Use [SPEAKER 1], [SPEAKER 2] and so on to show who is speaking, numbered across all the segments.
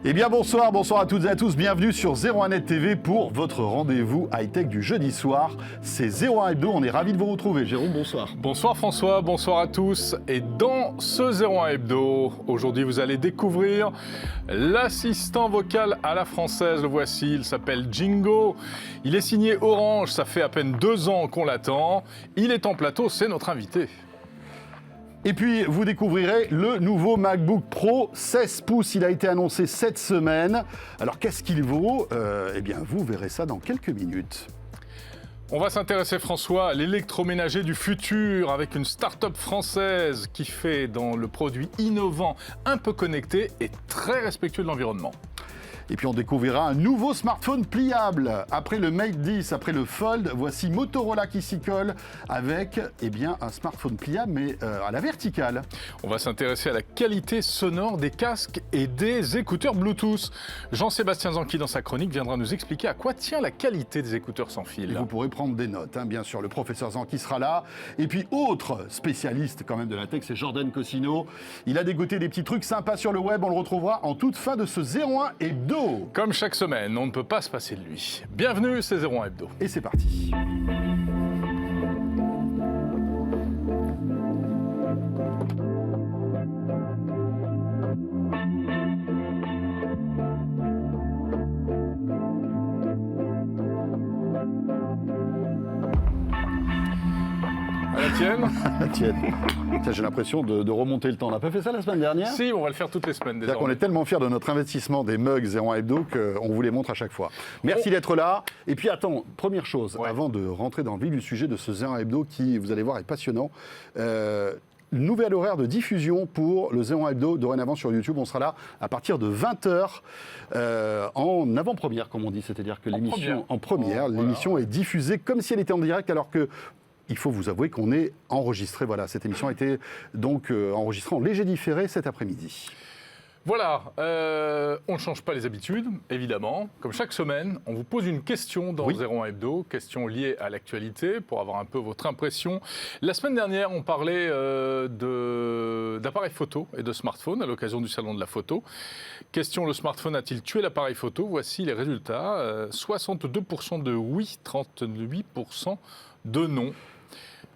[SPEAKER 1] Eh bien bonsoir à toutes et à tous, bienvenue sur 01net TV pour votre rendez-vous high-tech du jeudi soir. C'est 01 Hebdo, on est ravis de vous retrouver. Jérôme, bonsoir.
[SPEAKER 2] Bonsoir François, bonsoir à tous. Et dans ce 01 Hebdo, aujourd'hui vous allez découvrir l'assistant vocal à la française. Le voici, il s'appelle Jingo. Il est signé Orange, ça fait à peine 2 ans qu'on l'attend. Il est en plateau, c'est notre invité.
[SPEAKER 1] Et puis, vous découvrirez le nouveau MacBook Pro 16 pouces. Il a été annoncé cette semaine. Alors, qu'est-ce qu'il vaut ? Eh bien, vous verrez ça dans quelques minutes.
[SPEAKER 2] On va s'intéresser, François, à l'électroménager du futur avec une start-up française qui fait dans le produit innovant, un peu connecté et très respectueux de l'environnement.
[SPEAKER 1] Et puis on découvrira un nouveau smartphone pliable. Après le Mate 10, après le Fold, voici Motorola qui s'y colle avec un smartphone pliable mais à la verticale.
[SPEAKER 2] On va s'intéresser à la qualité sonore des casques et des écouteurs Bluetooth. Jean-Sébastien Zanqui, dans sa chronique, viendra nous expliquer à quoi tient la qualité des écouteurs sans fil.
[SPEAKER 1] Et vous pourrez prendre des notes, bien sûr. Le professeur Zanqui sera là. Et puis autre spécialiste quand même de la tech, c'est Jordan Cosino. Il a dégoté des petits trucs sympas sur le web. On le retrouvera en toute fin de ce 01 Hebdo.
[SPEAKER 2] Comme chaque semaine, on ne peut pas se passer de lui. Bienvenue, c'est 01 Hebdo.
[SPEAKER 1] Et c'est parti.
[SPEAKER 2] La tienne.
[SPEAKER 1] J'ai l'impression de remonter le temps. On n'a pas fait ça la semaine dernière ?
[SPEAKER 2] Si, on va le faire toutes les semaines désormais.
[SPEAKER 1] On est tellement fiers de notre investissement des mugs 01 Hebdo qu'on vous les montre à chaque fois. Merci d'être là. Et puis attends, première chose, avant de rentrer dans le vif du sujet de ce 01 Hebdo qui, vous allez voir, est passionnant. Nouvel horaire de diffusion pour le 01 Hebdo. Dorénavant sur YouTube, on sera là à partir de 20h en avant-première, comme on dit. C'est-à-dire que l'émission l'émission est diffusée comme si elle était en direct, alors que il faut vous avouer qu'on est enregistré. Voilà, cette émission a été donc enregistrée en léger différé cet après-midi.
[SPEAKER 2] Voilà, on ne change pas les habitudes, évidemment. Comme chaque semaine, on vous pose une question dans 01 Hebdo, question liée à l'actualité, pour avoir un peu votre impression. La semaine dernière, on parlait d'appareils photo et de smartphones à l'occasion du Salon de la Photo. Question, le smartphone a-t-il tué l'appareil photo ? Voici les résultats. 62% de oui, 38% de non.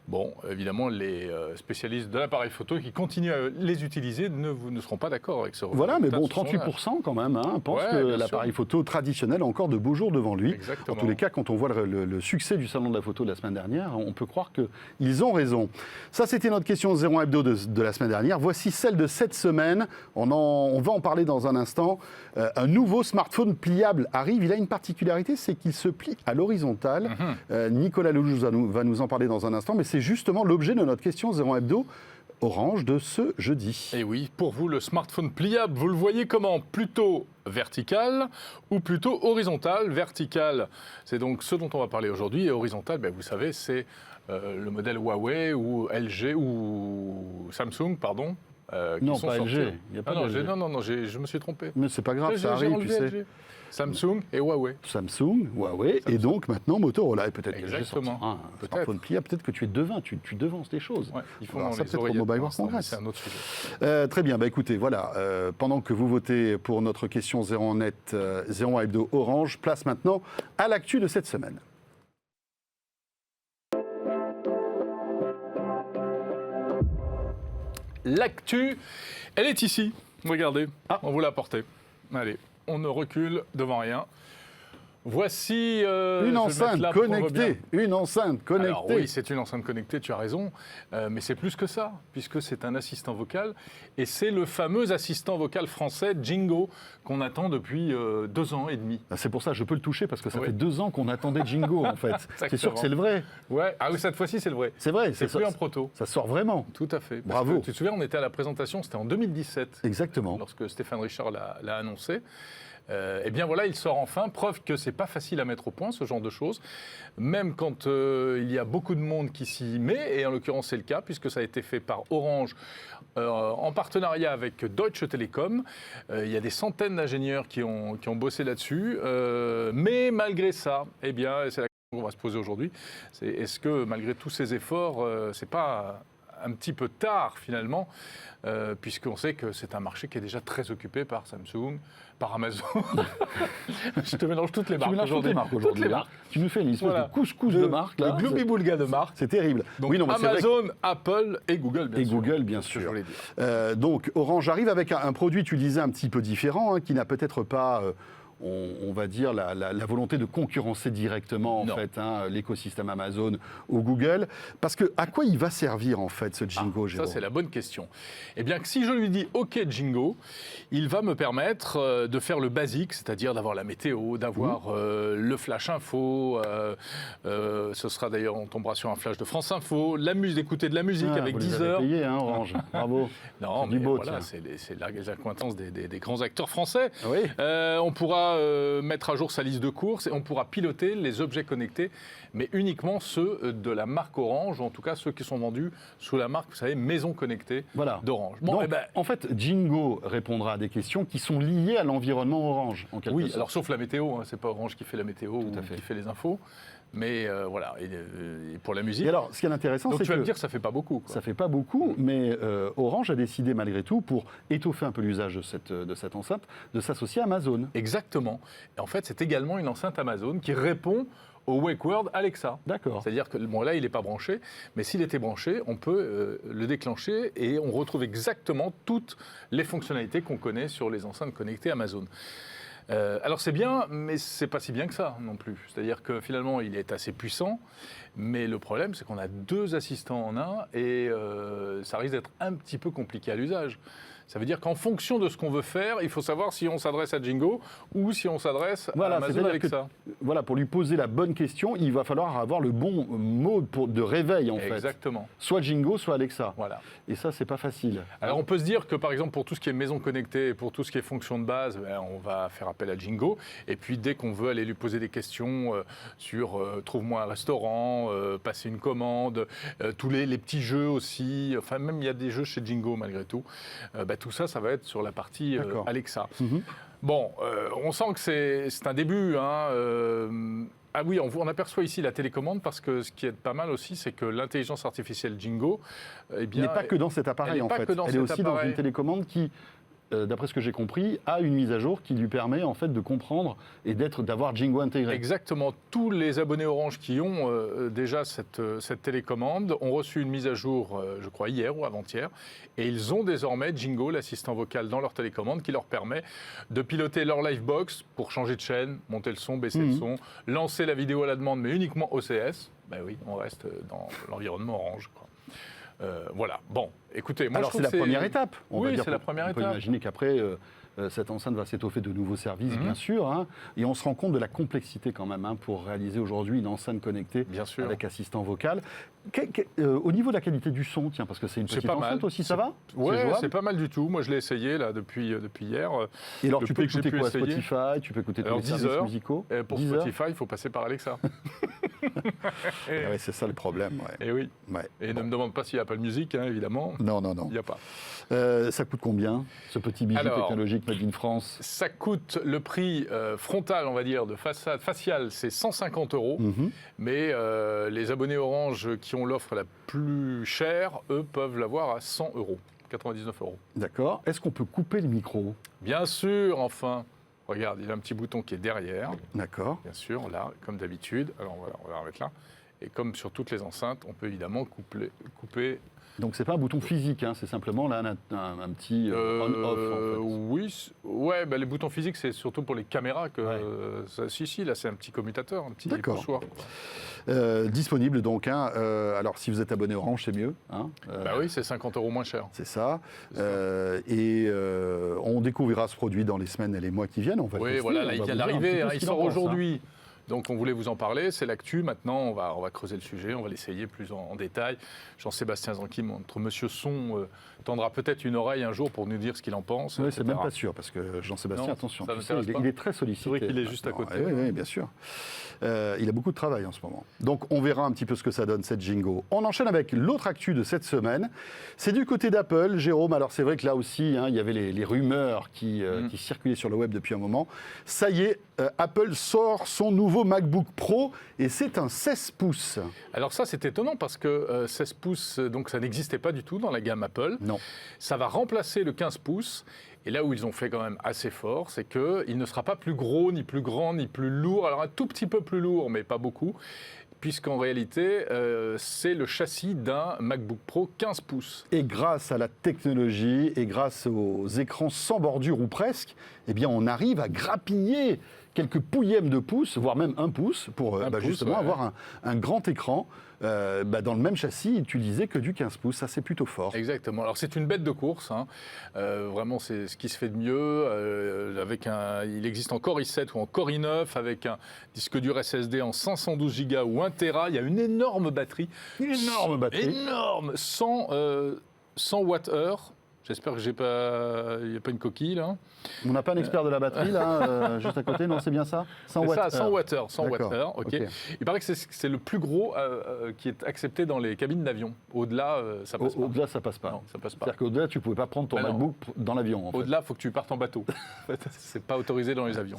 [SPEAKER 2] Bon, évidemment, les spécialistes de l'appareil photo qui continuent à les utiliser ne seront pas d'accord avec ce résultat.
[SPEAKER 1] Voilà, mais bon, 38% quand même pensent que l'appareil photo traditionnel a encore de beaux jours devant lui.
[SPEAKER 2] Exactement.
[SPEAKER 1] En tous les cas, quand on voit le succès du Salon de la Photo de la semaine dernière, on peut croire qu'ils ont raison. Ça, c'était notre question 01 Hebdo de la semaine dernière. Voici celle de cette semaine. On va en parler dans un instant. Un nouveau smartphone pliable arrive. Il a une particularité, c'est qu'il se plie à l'horizontale. Nicolas Lelouch va nous en parler dans un instant, mais c'est justement l'objet de notre question 01 Hebdo Orange de ce jeudi.
[SPEAKER 2] Et oui, pour vous, le smartphone pliable, vous le voyez comment ? Plutôt vertical ou plutôt horizontal ? Vertical, c'est donc ce dont on va parler aujourd'hui, et horizontal, vous savez, c'est le modèle Huawei ou LG ou Samsung, pardon.
[SPEAKER 1] Non, pas LG. Il y a pas LG.
[SPEAKER 2] Non, je me suis trompé.
[SPEAKER 1] Mais c'est pas grave, ça arrive, tu sais.
[SPEAKER 2] LG. Samsung et Huawei.
[SPEAKER 1] Samsung, et donc maintenant Motorola. Et peut-être que
[SPEAKER 2] exactement.
[SPEAKER 1] Un smartphone pliable, peut-être que tu es devin, tu devances des choses.
[SPEAKER 2] Ouais, il faut
[SPEAKER 1] ça peut-être au Mobile World Congress.
[SPEAKER 2] C'est un autre sujet.
[SPEAKER 1] Très bien, écoutez, voilà, pendant que vous votez pour notre question 01 Hebdo Orange, place maintenant à l'actu de cette semaine.
[SPEAKER 2] L'actu, elle est ici. Regardez, on vous l'a apportée. Allez, on ne recule devant rien. Voici
[SPEAKER 1] une enceinte connectée.
[SPEAKER 2] Alors oui, c'est une enceinte connectée, tu as raison, mais c'est plus que ça, puisque c'est un assistant vocal, et c'est le fameux assistant vocal français Jingo qu'on attend depuis 2 ans et demi.
[SPEAKER 1] C'est pour ça, je peux le toucher, parce que ça fait 2 ans qu'on attendait Jingo, en fait. C'est sûr que c'est le vrai.
[SPEAKER 2] Ouais. Ah oui, cette fois-ci, c'est le vrai.
[SPEAKER 1] C'est vrai.
[SPEAKER 2] C'est plus en proto.
[SPEAKER 1] Ça sort vraiment.
[SPEAKER 2] Tout à fait.
[SPEAKER 1] Bravo.
[SPEAKER 2] Tu te souviens, on était à la présentation, c'était en 2017.
[SPEAKER 1] Exactement.
[SPEAKER 2] Lorsque Stéphane Richard l'a annoncé. Eh bien voilà, il sort enfin, preuve que c'est pas facile à mettre au point ce genre de choses, même quand il y a beaucoup de monde qui s'y met, et en l'occurrence c'est le cas puisque ça a été fait par Orange en partenariat avec Deutsche Telekom. Il y a des centaines d'ingénieurs qui ont bossé là-dessus, mais malgré ça, eh bien c'est la question qu'on va se poser aujourd'hui, c'est est-ce que malgré tous ces efforts, c'est pas un petit peu tard finalement, puisqu'on sait que c'est un marché qui est déjà très occupé par Samsung, par Amazon. Je te mélange toutes les marques aujourd'hui.
[SPEAKER 1] Toutes les marques. Tu nous fais une espèce de couscous de marques.
[SPEAKER 2] Le gloubi-boulga de marques.
[SPEAKER 1] C'est terrible.
[SPEAKER 2] Donc oui, non, Amazon, Apple et Google, bien sûr.
[SPEAKER 1] Et Google, bien sûr. Donc Orange arrive avec un produit, tu disais, un petit peu différent, hein, qui n'a peut-être pas... on va dire, la volonté de concurrencer directement en fait, l'écosystème Amazon ou Google. Parce que à quoi il va servir en fait ce Jingo, Jérôme ?
[SPEAKER 2] Ça, c'est la bonne question. Eh bien, si je lui dis OK Jingo, il va me permettre de faire le basique, c'est-à-dire d'avoir la météo, d'avoir le flash info. Ce sera d'ailleurs, on tombera sur un flash de France Info, d'écouter de la musique avec
[SPEAKER 1] vous
[SPEAKER 2] 10
[SPEAKER 1] les avez
[SPEAKER 2] heures.
[SPEAKER 1] payés, hein, Orange. Bravo.
[SPEAKER 2] Non, mais
[SPEAKER 1] beau,
[SPEAKER 2] voilà, c'est les accointances des grands acteurs français.
[SPEAKER 1] Oui.
[SPEAKER 2] On pourra mettre à jour sa liste de courses et on pourra piloter les objets connectés, mais uniquement ceux de la marque Orange, ou en tout cas ceux qui sont vendus sous la marque, vous savez, Maison Connectée d'Orange.
[SPEAKER 1] Bon, donc, en fait, Jingo répondra à des questions qui sont liées à l'environnement Orange, en quelque sorte.
[SPEAKER 2] Alors sauf la météo, hein, c'est pas Orange qui fait la météo ou qui fait les infos. Mais voilà, et pour la musique.
[SPEAKER 1] Et alors, ce qui est intéressant, c'est que...
[SPEAKER 2] tu vas me dire, ça fait pas beaucoup.
[SPEAKER 1] Ça fait pas beaucoup, mais Orange a décidé malgré tout, pour étoffer un peu l'usage de cette enceinte, de s'associer à Amazon.
[SPEAKER 2] Exactement. Et en fait, c'est également une enceinte Amazon qui répond au Wake Word Alexa.
[SPEAKER 1] D'accord.
[SPEAKER 2] C'est-à-dire que là, il n'est pas branché, mais s'il était branché, on peut le déclencher et on retrouve exactement toutes les fonctionnalités qu'on connaît sur les enceintes connectées Amazon. Alors c'est bien, mais c'est pas si bien que ça non plus. C'est-à-dire que finalement, il est assez puissant, mais le problème, c'est qu'on a 2 assistants en un et ça risque d'être un petit peu compliqué à l'usage. Ça veut dire qu'en fonction de ce qu'on veut faire, il faut savoir si on s'adresse à Jingo ou si on s'adresse à Amazon Alexa.
[SPEAKER 1] Voilà, pour lui poser la bonne question, il va falloir avoir le bon mot de réveil, en fait.
[SPEAKER 2] Exactement.
[SPEAKER 1] Soit Jingo, soit Alexa.
[SPEAKER 2] Voilà.
[SPEAKER 1] Et ça, c'est pas facile.
[SPEAKER 2] Alors, on peut se dire que, par exemple, pour tout ce qui est maison connectée, pour tout ce qui est fonction de base, on va faire appel à Jingo. Et puis, dès qu'on veut aller lui poser des questions sur trouve-moi un restaurant, passer une commande, tous les petits jeux aussi, enfin, même il y a des jeux chez Jingo, malgré tout, tout ça, ça va être sur la partie Alexa. Bon, on sent que c'est un début. Ah oui, on aperçoit ici la télécommande parce que ce qui est pas mal aussi, c'est que l'intelligence artificielle Jingo,
[SPEAKER 1] n'est pas que dans cet appareil en fait. Elle est aussi dans une télécommande qui, d'après ce que j'ai compris, a une mise à jour qui lui permet en fait de comprendre et d'avoir Jingo intégré.
[SPEAKER 2] Exactement. Tous les abonnés Orange qui ont déjà cette télécommande ont reçu une mise à jour, je crois hier ou avant-hier, et ils ont désormais Jingo, l'assistant vocal, dans leur télécommande qui leur permet de piloter leur Livebox pour changer de chaîne, monter le son, baisser le son, lancer la vidéo à la demande, mais uniquement OCS. Ben oui, on reste dans l'environnement Orange, quoi. Voilà. Bon, écoutez, moi
[SPEAKER 1] alors c'est la première étape.
[SPEAKER 2] Oui, c'est la première étape.
[SPEAKER 1] On peut imaginer qu'après, cette enceinte va s'étoffer de nouveaux services, bien sûr. Hein, et on se rend compte de la complexité quand même pour réaliser aujourd'hui une enceinte connectée avec assistant vocal. Au niveau de la qualité du son, tiens, parce que c'est une petite enceinte aussi, ça va ?
[SPEAKER 2] Oui, c'est pas mal du tout. Moi, je l'ai essayé là depuis hier.
[SPEAKER 1] Et alors, tu peux écouter quoi ? Spotify, tu peux écouter tous les services musicaux.
[SPEAKER 2] Pour Spotify, il faut passer par Alexa.
[SPEAKER 1] C'est ça le problème.
[SPEAKER 2] Et oui. Et ne me demande pas s'il y a Apple Music, hein, évidemment.
[SPEAKER 1] Non.
[SPEAKER 2] Il n'y a pas.
[SPEAKER 1] Ça coûte combien, ce petit bijou technologique made in France ?
[SPEAKER 2] Ça coûte le prix frontal, on va dire, de facial, c'est 150 €. Mais les abonnés Orange qui ont l'offre la plus chère, eux, peuvent l'avoir à 100 €, 99 €.
[SPEAKER 1] D'accord. Est-ce qu'on peut couper le micro ?
[SPEAKER 2] Bien sûr, enfin. Regarde, il y a un petit bouton qui est derrière.
[SPEAKER 1] D'accord.
[SPEAKER 2] Bien sûr, là, comme d'habitude. Alors voilà, on va remettre là. Et comme sur toutes les enceintes, on peut évidemment couper.
[SPEAKER 1] Donc c'est pas un bouton physique, hein, c'est simplement là un petit on-off en fait.
[SPEAKER 2] Oui, les boutons physiques c'est surtout pour les caméras que si, là c'est un petit commutateur, un petit poussoir.
[SPEAKER 1] Disponible donc, alors si vous êtes abonné Orange c'est mieux.
[SPEAKER 2] Oui, c'est 50 € moins cher.
[SPEAKER 1] C'est ça. Et on découvrira ce produit dans les semaines et les mois qui viennent. On va
[SPEAKER 2] là il vient d'arriver, il sort aujourd'hui. Donc on voulait vous en parler, c'est l'actu. Maintenant, on va creuser le sujet, on va l'essayer plus en détail. Jean-Sébastien Zanqui, notre monsieur son, tendra peut-être une oreille un jour pour nous dire ce qu'il en pense.
[SPEAKER 1] Oui, c'est même pas sûr, parce que Jean-Sébastien, attention, il est très sollicité.
[SPEAKER 2] C'est vrai qu'il est juste à côté.
[SPEAKER 1] Oui, bien sûr. Il a beaucoup de travail en ce moment. Donc on verra un petit peu ce que ça donne, cette Jingo. On enchaîne avec l'autre actu de cette semaine. C'est du côté d'Apple, Jérôme. Alors c'est vrai que là aussi, il y avait les rumeurs qui circulaient sur le web depuis un moment. Ça y est, Apple sort son nouveau nouveau MacBook Pro et c'est un 16 pouces.
[SPEAKER 2] Alors ça, c'est étonnant parce que 16 pouces, donc ça n'existait pas du tout dans la gamme Apple.
[SPEAKER 1] Non.
[SPEAKER 2] Ça va remplacer le 15 pouces. Et là où ils ont fait quand même assez fort, c'est qu'il ne sera pas plus gros, ni plus grand, ni plus lourd. Alors un tout petit peu plus lourd, mais pas beaucoup. Puisqu'en réalité, c'est le châssis d'un MacBook Pro 15 pouces.
[SPEAKER 1] Et grâce à la technologie et grâce aux écrans sans bordure ou presque, eh bien on arrive à grappiller quelques pouillèmes de pouces, voire même un pouce, pour justement avoir un grand écran. Dans le même châssis, utilisé que du 15 pouces. Ça, c'est plutôt fort.
[SPEAKER 2] Exactement. Alors, c'est une bête de course. Hein. Vraiment, c'est ce qui se fait de mieux. Il existe en Core i7 ou en Core i9 avec un disque dur SSD en 512 Go ou 1 Tera. Il y a une énorme batterie.
[SPEAKER 1] Une énorme batterie.
[SPEAKER 2] Énorme. 100 Wh. J'espère que il n'y a pas une coquille, là.
[SPEAKER 1] On n'a pas un expert de la batterie, là, juste à côté, non, c'est bien ça 100 Wh.
[SPEAKER 2] Ça, 100 Wh. 100 Wh, ok. Il paraît que c'est le plus gros qui est accepté dans les cabines d'avion. Au-delà, ça passe pas.
[SPEAKER 1] Au-delà, ça passe pas.
[SPEAKER 2] Non, ça passe pas.
[SPEAKER 1] C'est-à-dire qu'au-delà, tu ne pouvais pas prendre ton MacBook dans l'avion. En fait.
[SPEAKER 2] Au-delà, il faut que tu partes en bateau. C'est pas autorisé dans les avions.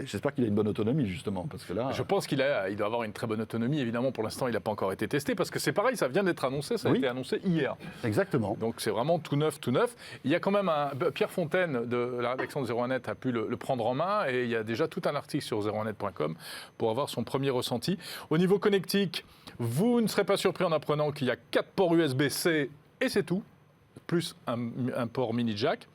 [SPEAKER 1] J'espère qu'il a une bonne autonomie, justement, parce que là...
[SPEAKER 2] Je pense qu'il doit avoir une très bonne autonomie. Évidemment, pour l'instant, il n'a pas encore été testé, parce que c'est pareil, ça vient d'être annoncé, ça a été annoncé hier.
[SPEAKER 1] Exactement.
[SPEAKER 2] Donc c'est vraiment tout neuf, tout neuf. Il y a quand même Pierre Fontaine de la rédaction de 01net a pu le prendre en main, et il y a déjà tout un article sur 01net.com pour avoir son premier ressenti. Au niveau connectique, vous ne serez pas surpris en apprenant qu'il y a 4 ports USB-C et c'est tout, plus un port mini jack.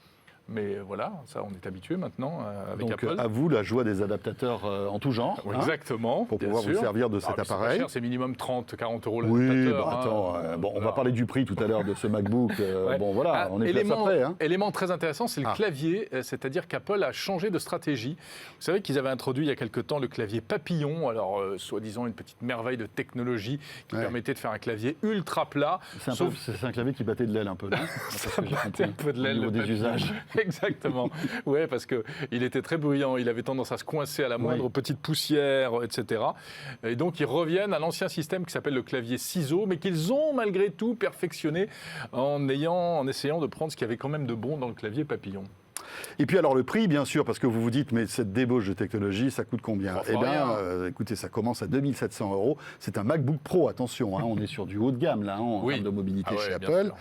[SPEAKER 2] Mais voilà, ça on est habitué maintenant avec Apple.
[SPEAKER 1] Donc à vous la joie des adaptateurs en tout genre.
[SPEAKER 2] Exactement.
[SPEAKER 1] Pour pouvoir vous servir de cet appareil.
[SPEAKER 2] C'est minimum 30-40 €
[SPEAKER 1] l'adaptateur.
[SPEAKER 2] Oui,
[SPEAKER 1] on va parler du prix tout à l'heure de ce MacBook. Bon voilà, on est déjà prêt.
[SPEAKER 2] Élément très intéressant, c'est le clavier. C'est-à-dire qu'Apple a changé de stratégie. Vous savez qu'ils avaient introduit il y a quelque temps le clavier papillon. Alors soi-disant une petite merveille de technologie qui permettait de faire un clavier ultra plat.
[SPEAKER 1] C'est un clavier qui battait de l'aile un peu, non?
[SPEAKER 2] Ça battait un peu de l'aile.
[SPEAKER 1] Au niveau des usages.
[SPEAKER 2] Exactement. Oui, parce qu'il était très bruyant. Il avait tendance à se coincer à la moindre petite poussière, etc. Et donc, ils reviennent à l'ancien système qui s'appelle le clavier ciseau, mais qu'ils ont malgré tout perfectionné en essayant de prendre ce qu'il y avait quand même de bon dans le clavier papillon.
[SPEAKER 1] Et puis alors le prix, bien sûr, parce que vous vous dites, mais cette débauche de technologie, ça coûte combien? Eh bien, écoutez, ça commence à 2 700 €. C'est un MacBook Pro, attention, on est sur du haut de gamme là, en termes de mobilité chez Apple.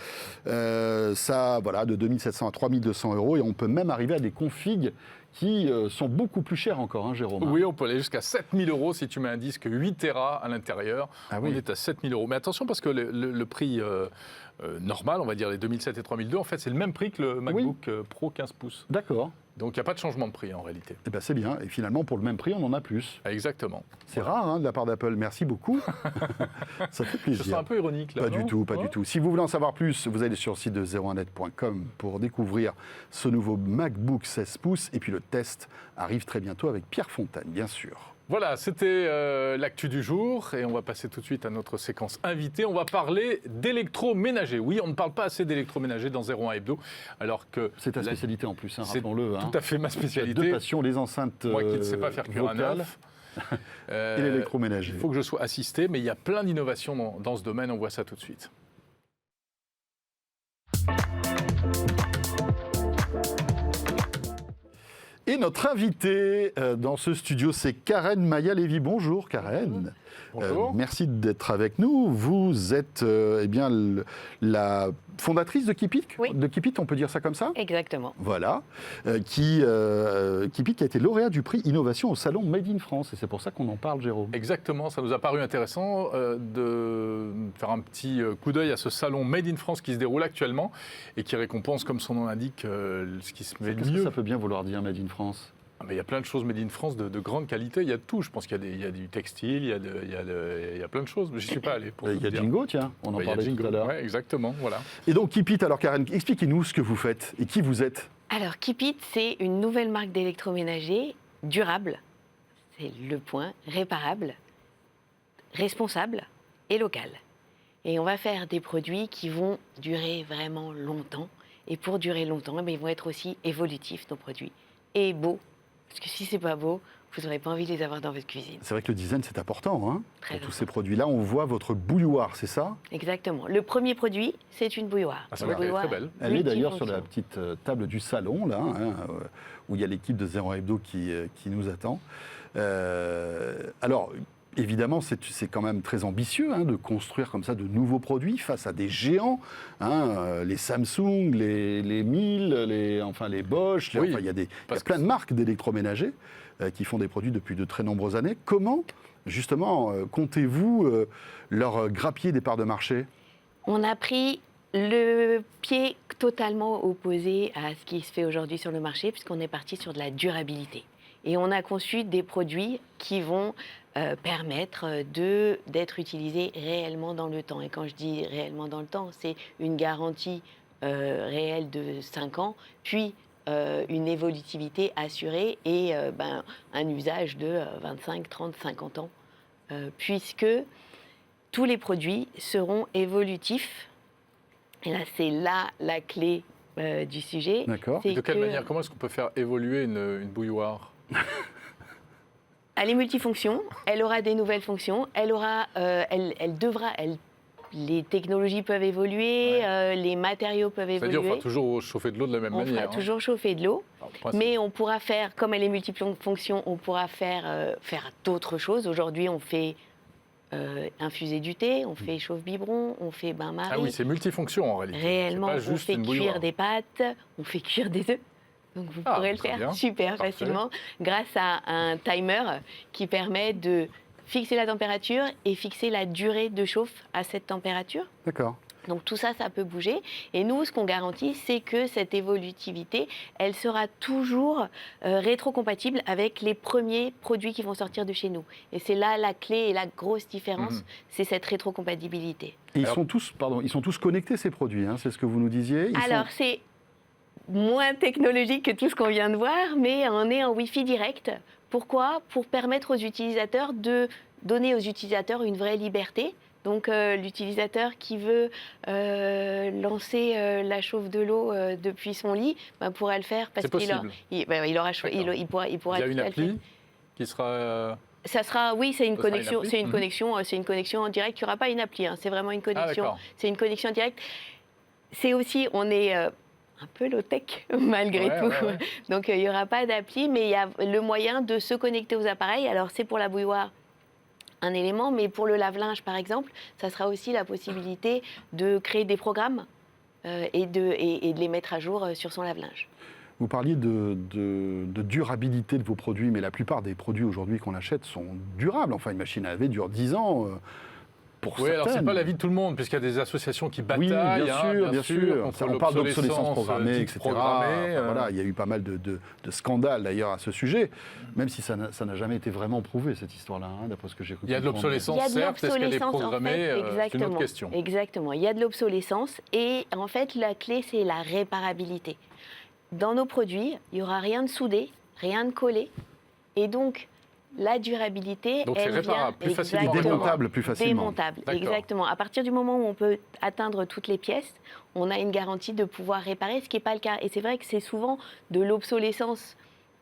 [SPEAKER 1] Ça, voilà, de 2 700 à 3 200 € et on peut même arriver à des configs qui sont beaucoup plus chers encore, Jérôme.
[SPEAKER 2] Oui, on peut aller jusqu'à 7 000 € si tu mets un disque 8 Tera à l'intérieur. On est à 7 000 €. Mais attention, parce que le prix normal, on va dire les 2007 et 3002, en fait, c'est le même prix que le MacBook Pro 15 pouces.
[SPEAKER 1] D'accord.
[SPEAKER 2] Donc, il n'y a pas de changement de prix en réalité.
[SPEAKER 1] Eh bien, c'est bien. Et finalement, pour le même prix, on en a plus.
[SPEAKER 2] Exactement.
[SPEAKER 1] C'est rare de la part d'Apple. Merci beaucoup. Ça fait plaisir.
[SPEAKER 2] C'est un peu ironique, là.
[SPEAKER 1] Pas du tout, pas du tout. Si vous voulez en savoir plus, vous allez sur le site de 01net.com pour découvrir ce nouveau MacBook 16 pouces. Et puis, le test arrive très bientôt avec Pierre Fontaine, bien sûr.
[SPEAKER 2] Voilà, c'était l'actu du jour et on va passer tout de suite à notre séquence invitée. On va parler d'électroménager. Oui, on ne parle pas assez d'électroménager dans 01 Hebdo, alors que...
[SPEAKER 1] C'est ta spécialité en plus, rappelons-le.
[SPEAKER 2] Tout à fait ma spécialité.
[SPEAKER 1] Deux passions, les enceintes
[SPEAKER 2] Moi qui ne sais pas faire cuire un œuf.
[SPEAKER 1] Et l'électroménager.
[SPEAKER 2] Il faut que je sois assisté, mais il y a plein d'innovations dans ce domaine. On voit ça tout de suite.
[SPEAKER 1] Et notre invitée dans ce studio, c'est Karen Maya-Lévy. Bonjour Karen.
[SPEAKER 2] Bonjour.
[SPEAKER 1] Merci d'être avec nous. Vous êtes la fondatrice de Keepit.
[SPEAKER 3] Oui.
[SPEAKER 1] De Keepit, on peut dire ça comme ça?
[SPEAKER 3] Exactement.
[SPEAKER 1] Voilà. Keepit qui a été lauréat du prix Innovation au salon Made in France. Et c'est pour ça qu'on en parle, Jérôme.
[SPEAKER 2] Exactement. Ça nous a paru intéressant de faire un petit coup d'œil à ce salon Made in France qui se déroule actuellement et qui récompense, comme son nom l'indique, ce qui se fait de mieux.
[SPEAKER 1] Ça peut bien vouloir dire Made in France.
[SPEAKER 2] Mais il y a plein de choses Made in France de grande qualité. Il y a de tout. Je pense qu'il y a du textile, il y a plein de choses. Mais je ne suis pas allé.
[SPEAKER 1] Il y a Jingo, tiens. On en parlait tout à l'heure.
[SPEAKER 2] Oui, exactement. Voilà.
[SPEAKER 1] Et donc, Keepit, alors Karen, expliquez-nous ce que vous faites et qui vous êtes.
[SPEAKER 3] Alors, Keepit, c'est une nouvelle marque d'électroménager durable. C'est le point. Réparable, responsable et local. Et on va faire des produits qui vont durer vraiment longtemps. Et pour durer longtemps, ils vont être aussi évolutifs, nos produits. Et beaux. Parce que si c'est pas beau, vous n'aurez pas envie de les avoir dans votre cuisine.
[SPEAKER 1] C'est vrai que le design, c'est important, hein,
[SPEAKER 3] Très
[SPEAKER 1] pour tous
[SPEAKER 3] important.
[SPEAKER 1] ces produits-là. On voit votre bouilloire, c'est ça?
[SPEAKER 3] Exactement. Le premier produit, c'est une bouilloire.
[SPEAKER 2] Ah, ça
[SPEAKER 3] Une
[SPEAKER 2] va, elle est
[SPEAKER 3] bouilloire
[SPEAKER 2] très belle.
[SPEAKER 1] Elle est d'ailleurs sur la
[SPEAKER 3] multifonction.
[SPEAKER 1] petite table du salon, là, où il y a l'équipe de 01 Hebdo qui nous attend. Alors, évidemment, c'est quand même très ambitieux de construire comme ça de nouveaux produits face à des géants, les Samsung, les Miele, les Bosch,
[SPEAKER 2] Oui,
[SPEAKER 1] il y a
[SPEAKER 2] parce
[SPEAKER 1] plein
[SPEAKER 2] que
[SPEAKER 1] de marques d'électroménagers qui font des produits depuis de très nombreuses années. Comment, justement, comptez-vous leur grappiller des parts de marché?
[SPEAKER 3] On a pris le pied totalement opposé à ce qui se fait aujourd'hui sur le marché, puisqu'on est parti sur de la durabilité. Et on a conçu des produits qui vont permettre d'être utilisés réellement dans le temps. Et quand je dis réellement dans le temps, c'est une garantie réelle de 5 ans, puis une évolutivité assurée et un usage de 25, 30, 50 ans, puisque tous les produits seront évolutifs. Et là, c'est la clé du sujet.
[SPEAKER 1] D'accord.
[SPEAKER 3] C'est
[SPEAKER 2] De quelle
[SPEAKER 3] que
[SPEAKER 2] manière, comment est-ce qu'on peut faire évoluer une bouilloire?
[SPEAKER 3] elle est multifonction, elle aura des nouvelles fonctions, elle devra, les technologies peuvent évoluer, les matériaux peuvent
[SPEAKER 2] C'est-à-dire
[SPEAKER 3] évoluer.
[SPEAKER 2] qu'on fera toujours chauffer de l'eau de la même
[SPEAKER 3] On
[SPEAKER 2] manière.
[SPEAKER 3] fera toujours chauffer de l'eau,
[SPEAKER 2] Alors, le principe.
[SPEAKER 3] mais on pourra faire, comme elle est multifonction, on pourra faire d'autres choses. Aujourd'hui, on fait infuser du thé, on fait chauffe-biberon, on fait bain-marie.
[SPEAKER 2] Ah oui, c'est multifonction en réalité.
[SPEAKER 3] Réellement,
[SPEAKER 2] C'est pas
[SPEAKER 3] on
[SPEAKER 2] juste
[SPEAKER 3] fait
[SPEAKER 2] une
[SPEAKER 3] cuire
[SPEAKER 2] bouilloire.
[SPEAKER 3] des pâtes, on fait cuire des œufs. Donc vous pourrez le
[SPEAKER 2] très
[SPEAKER 3] faire
[SPEAKER 2] bien.
[SPEAKER 3] super
[SPEAKER 2] Parfait.
[SPEAKER 3] facilement grâce à un timer qui permet de fixer la température et fixer la durée de chauffe à cette température.
[SPEAKER 1] D'accord.
[SPEAKER 3] Donc tout ça, ça peut bouger. Et nous, ce qu'on garantit, c'est que cette évolutivité, elle sera toujours rétrocompatible avec les premiers produits qui vont sortir de chez nous. Et c'est là la clé et la grosse différence, c'est cette rétrocompatibilité.
[SPEAKER 1] Et
[SPEAKER 2] Alors-
[SPEAKER 1] ils sont tous connectés, ces produits, c'est ce que vous nous disiez.
[SPEAKER 3] Alors, c'est moins technologique que tout ce qu'on vient de voir, mais on est en Wi-Fi direct. Pourquoi? Pour permettre aux utilisateurs de donner aux utilisateurs une vraie liberté. Donc, l'utilisateur qui veut lancer la chauffe de l'eau depuis son lit pourra le faire parce
[SPEAKER 2] C'est possible.
[SPEAKER 3] il pourra
[SPEAKER 2] Il y a
[SPEAKER 3] tout
[SPEAKER 2] une
[SPEAKER 3] à le faire.
[SPEAKER 2] appli qui sera.
[SPEAKER 3] Ça sera, oui, c'est une
[SPEAKER 2] Ça sera une
[SPEAKER 3] connexion,
[SPEAKER 2] appli.
[SPEAKER 3] c'est une connexion, c'est une connexion en direct. Il n'y aura pas une appli, c'est vraiment une connexion.
[SPEAKER 2] d'accord.
[SPEAKER 3] C'est une connexion directe. C'est aussi, on est un peu low-tech malgré
[SPEAKER 2] Ouais,
[SPEAKER 3] tout.
[SPEAKER 2] ouais, ouais.
[SPEAKER 3] Donc il n'y aura pas d'appli, mais il y a le moyen de se connecter aux appareils. Alors c'est pour la bouilloire un élément, mais pour le lave-linge par exemple, ça sera aussi la possibilité de créer des programmes et de les mettre à jour sur son lave-linge.
[SPEAKER 1] Vous parliez de durabilité de vos produits, mais la plupart des produits aujourd'hui qu'on achète sont durables. Enfin, une machine à laver dure 10 ans pour
[SPEAKER 2] Oui, alors c'est
[SPEAKER 1] certaines.
[SPEAKER 2] pas l'avis de tout le monde, puisqu'il y a des associations qui bataillent.
[SPEAKER 1] Oui, bien sûr.
[SPEAKER 2] contre
[SPEAKER 1] On parle d'obsolescence
[SPEAKER 2] l'obsolescence
[SPEAKER 1] programmée,
[SPEAKER 2] dite
[SPEAKER 1] etc.
[SPEAKER 2] programmée,
[SPEAKER 1] Voilà, il y a eu pas mal de scandales d'ailleurs à ce sujet, même si ça n'a jamais été vraiment prouvé, cette histoire-là, d'après ce que j'ai cru
[SPEAKER 2] Il y a de
[SPEAKER 1] comprendre.
[SPEAKER 2] l'obsolescence,
[SPEAKER 3] Il y a de
[SPEAKER 2] certes, est-ce qu'elle est
[SPEAKER 3] l'obsolescence, en
[SPEAKER 2] programmée
[SPEAKER 3] fait,
[SPEAKER 2] C'est une autre
[SPEAKER 3] exactement.
[SPEAKER 2] question.
[SPEAKER 3] Exactement, il y a de l'obsolescence et en fait la clé c'est la réparabilité. Dans nos produits, il n'y aura rien de soudé, rien de collé et donc la durabilité,
[SPEAKER 2] Donc c'est
[SPEAKER 3] elle
[SPEAKER 2] réparable,
[SPEAKER 3] vient
[SPEAKER 2] plus facilement
[SPEAKER 1] Et
[SPEAKER 3] exactement.
[SPEAKER 1] démontable plus facilement.
[SPEAKER 3] Démontable,
[SPEAKER 2] D'accord.
[SPEAKER 3] exactement. À partir du moment où on peut atteindre toutes les pièces, on a une garantie de pouvoir réparer, ce qui n'est pas le cas. Et c'est vrai que c'est souvent de l'obsolescence,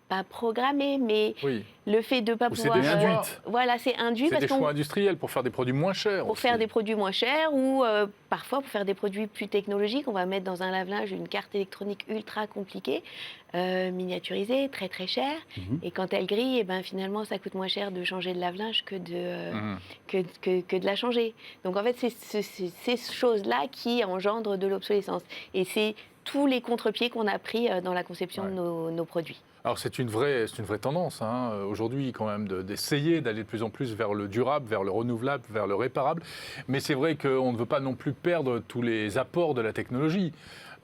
[SPEAKER 3] pas programmée, mais
[SPEAKER 2] Oui.
[SPEAKER 3] le fait de ne pas
[SPEAKER 2] Ou c'est
[SPEAKER 3] pouvoir...
[SPEAKER 2] des choix.
[SPEAKER 3] Voilà, c'est induit
[SPEAKER 2] C'est
[SPEAKER 3] parce
[SPEAKER 2] des
[SPEAKER 3] qu'on
[SPEAKER 2] choix industriels pour faire des produits moins chers.
[SPEAKER 3] pour
[SPEAKER 2] aussi.
[SPEAKER 3] faire des produits moins chers ou parfois pour faire des produits plus technologiques, on va mettre dans un lave-linge une carte électronique ultra compliquée, miniaturisée, très très chère. Et quand elle grille, eh ben, finalement, ça coûte moins cher de changer le lave-linge que que de la changer. Donc en fait, c'est ces choses-là qui engendrent de l'obsolescence. Et c'est tous les contre-pieds qu'on a pris dans la conception
[SPEAKER 2] Ouais.
[SPEAKER 3] de nos produits.
[SPEAKER 2] Alors c'est une vraie tendance aujourd'hui quand même d'essayer d'aller de plus en plus vers le durable, vers le renouvelable, vers le réparable. Mais c'est vrai qu'on ne veut pas non plus perdre tous les apports de la technologie.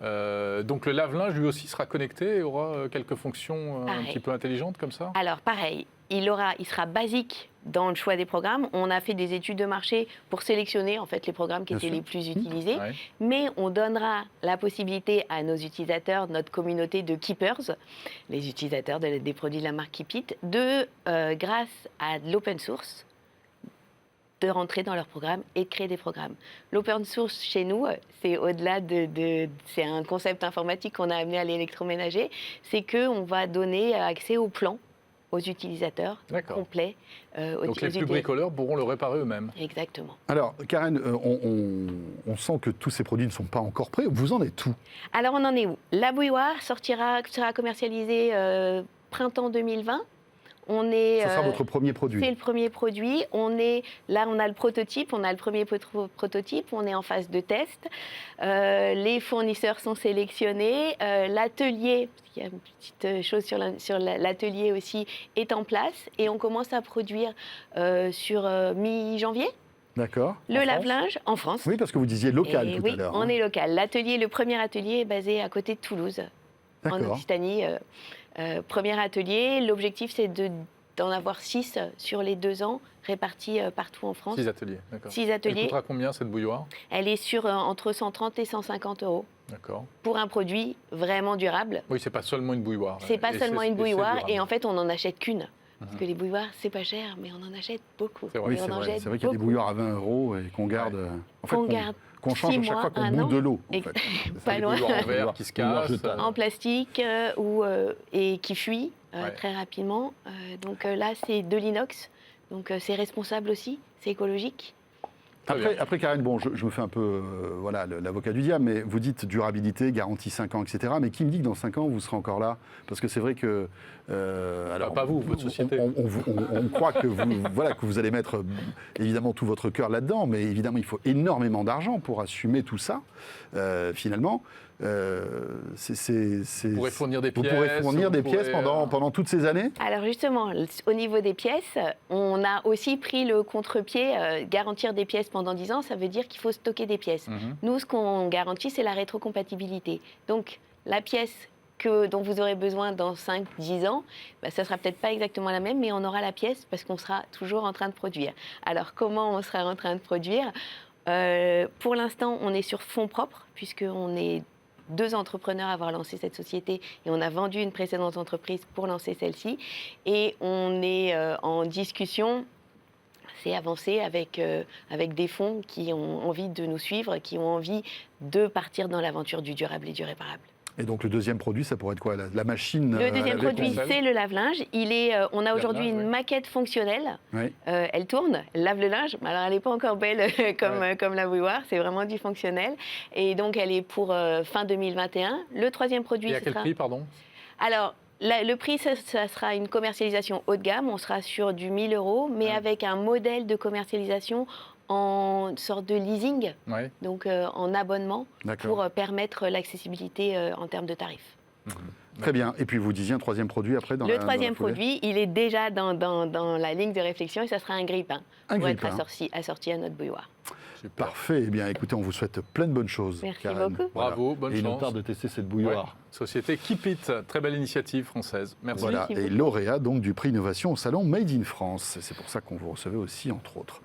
[SPEAKER 2] Donc le lave-linge lui aussi sera connecté et aura quelques fonctions un
[SPEAKER 3] Pareil.
[SPEAKER 2] petit peu intelligentes comme ça.
[SPEAKER 3] Alors pareil, il sera basique dans le choix des programmes. On a fait des études de marché pour sélectionner en fait les programmes qui
[SPEAKER 1] Bien
[SPEAKER 3] étaient
[SPEAKER 1] sûr.
[SPEAKER 3] les plus utilisés,
[SPEAKER 2] Ouais.
[SPEAKER 3] mais on donnera la possibilité à nos utilisateurs, notre communauté de keepers, les utilisateurs des produits de la marque Keep It, de grâce à de l'open source, de rentrer dans leur programme et de créer des programmes. L'open source chez nous, c'est au-delà c'est un concept informatique qu'on a amené à l'électroménager, c'est qu'on va donner accès aux plans aux utilisateurs,
[SPEAKER 2] D'accord.
[SPEAKER 3] complet.
[SPEAKER 2] Donc les plus bricoleurs pourront le réparer eux-mêmes.
[SPEAKER 3] Exactement.
[SPEAKER 1] Alors, Karen, on sent que tous ces produits ne sont pas encore prêts. Vous en êtes où?
[SPEAKER 3] Alors, on en est où? La bouilloire sera commercialisée printemps 2020.
[SPEAKER 1] Ce sera votre premier produit.
[SPEAKER 3] C'est le premier produit. On a le prototype, on a le premier prototype, on est en phase de test. Les fournisseurs sont sélectionnés. L'atelier, il y a une petite chose sur l'atelier aussi, est en place. Et on commence à produire sur mi-janvier.
[SPEAKER 1] D'accord.
[SPEAKER 3] Le lave-linge en France.
[SPEAKER 1] Oui, parce que vous disiez local tout
[SPEAKER 3] oui,
[SPEAKER 1] à l'heure.
[SPEAKER 3] On est local. Le premier atelier est basé à côté de Toulouse, en Occitanie. Premier atelier. L'objectif, c'est d'en avoir 6 sur les 2 ans, répartis partout en France.
[SPEAKER 2] 6 ateliers, d'accord.
[SPEAKER 3] 6 ateliers.
[SPEAKER 2] Elle coûtera combien cette bouilloire?
[SPEAKER 3] Elle est entre 130 et 150 euros.
[SPEAKER 2] D'accord.
[SPEAKER 3] Pour un produit vraiment durable.
[SPEAKER 2] Oui, c'est pas seulement une bouilloire.
[SPEAKER 3] C'est pas seulement une bouilloire, et en fait, on n'en achète qu'une.
[SPEAKER 2] Mhm.
[SPEAKER 3] Parce que les bouilloires, c'est pas cher, mais on en achète beaucoup.
[SPEAKER 1] Oui, c'est vrai. C'est vrai qu'il y a des bouilloires à 20 euros et qu'on garde. En fait, qu'on change à chaque fois qu'on bout de l'eau. En fait.
[SPEAKER 3] Pas loin.
[SPEAKER 2] En verre qui se casse.
[SPEAKER 3] En plastique et qui fuit très rapidement. Donc là, c'est de l'inox. Donc c'est responsable aussi, c'est écologique.
[SPEAKER 1] Après, Karen, bon, je me fais un peu l'avocat du diable, mais vous dites durabilité, garantie 5 ans, etc. Mais qui me dit que dans 5 ans, vous serez encore là? Parce que c'est vrai que...
[SPEAKER 2] alors, pas vous, votre société.
[SPEAKER 1] On croit que vous allez mettre évidemment tout votre cœur là-dedans, mais évidemment, il faut énormément d'argent pour assumer tout ça, finalement.
[SPEAKER 2] Vous pourrez fournir des pièces.
[SPEAKER 1] Pendant toutes ces années?
[SPEAKER 3] Alors justement, au niveau des pièces, on a aussi pris le contre-pied. Garantir des pièces pendant 10 ans, ça veut dire qu'il faut stocker des pièces. Nous, ce qu'on garantit, c'est la rétrocompatibilité. Donc, la pièce dont vous aurez besoin dans 5-10 ans, ça ne sera peut-être pas exactement la même, mais on aura la pièce parce qu'on sera toujours en train de produire. Alors, comment on sera en train de produire? Pour l'instant, on est sur fonds propres, puisqu'on est 2 entrepreneurs à avoir lancé cette société et on a vendu une précédente entreprise pour lancer celle-ci. Et on est en discussion, c'est avancé avec des fonds qui ont envie de nous suivre, qui ont envie de partir dans l'aventure du durable et du réparable.
[SPEAKER 1] Et donc le deuxième produit, ça pourrait être quoi? La machine?
[SPEAKER 3] Le deuxième produit, c'est le lave-linge. On a aujourd'hui une maquette fonctionnelle. Oui. Elle tourne, elle lave le linge. Alors elle n'est pas encore belle comme la bouilloire, c'est vraiment du fonctionnel. Et donc elle est pour fin 2021. Le troisième produit,
[SPEAKER 2] et à quel prix, pardon?
[SPEAKER 3] Alors, le prix, ça sera une commercialisation haut de gamme. On sera sur du 1 000 €, mais avec un modèle de commercialisation en sorte de leasing, donc en abonnement, pour permettre l'accessibilité en termes de tarifs.
[SPEAKER 1] Très bien. Et puis vous disiez un troisième produit après dans
[SPEAKER 3] Le troisième produit, il est déjà dans la ligne de réflexion et ça sera un grille-pain pour être assorti à notre bouilloire.
[SPEAKER 2] Super.
[SPEAKER 1] Parfait. Eh bien, écoutez, on vous souhaite plein de bonnes choses.
[SPEAKER 3] Merci
[SPEAKER 1] Karen.
[SPEAKER 3] beaucoup.
[SPEAKER 2] Bravo, bonne chance.
[SPEAKER 1] Et il nous tarde de tester cette bouilloire.
[SPEAKER 2] Société Keep It, très belle initiative française. Merci.
[SPEAKER 1] Voilà, et lauréat donc du prix Innovation au salon Made in France. C'est pour ça qu'on vous recevait aussi, entre autres.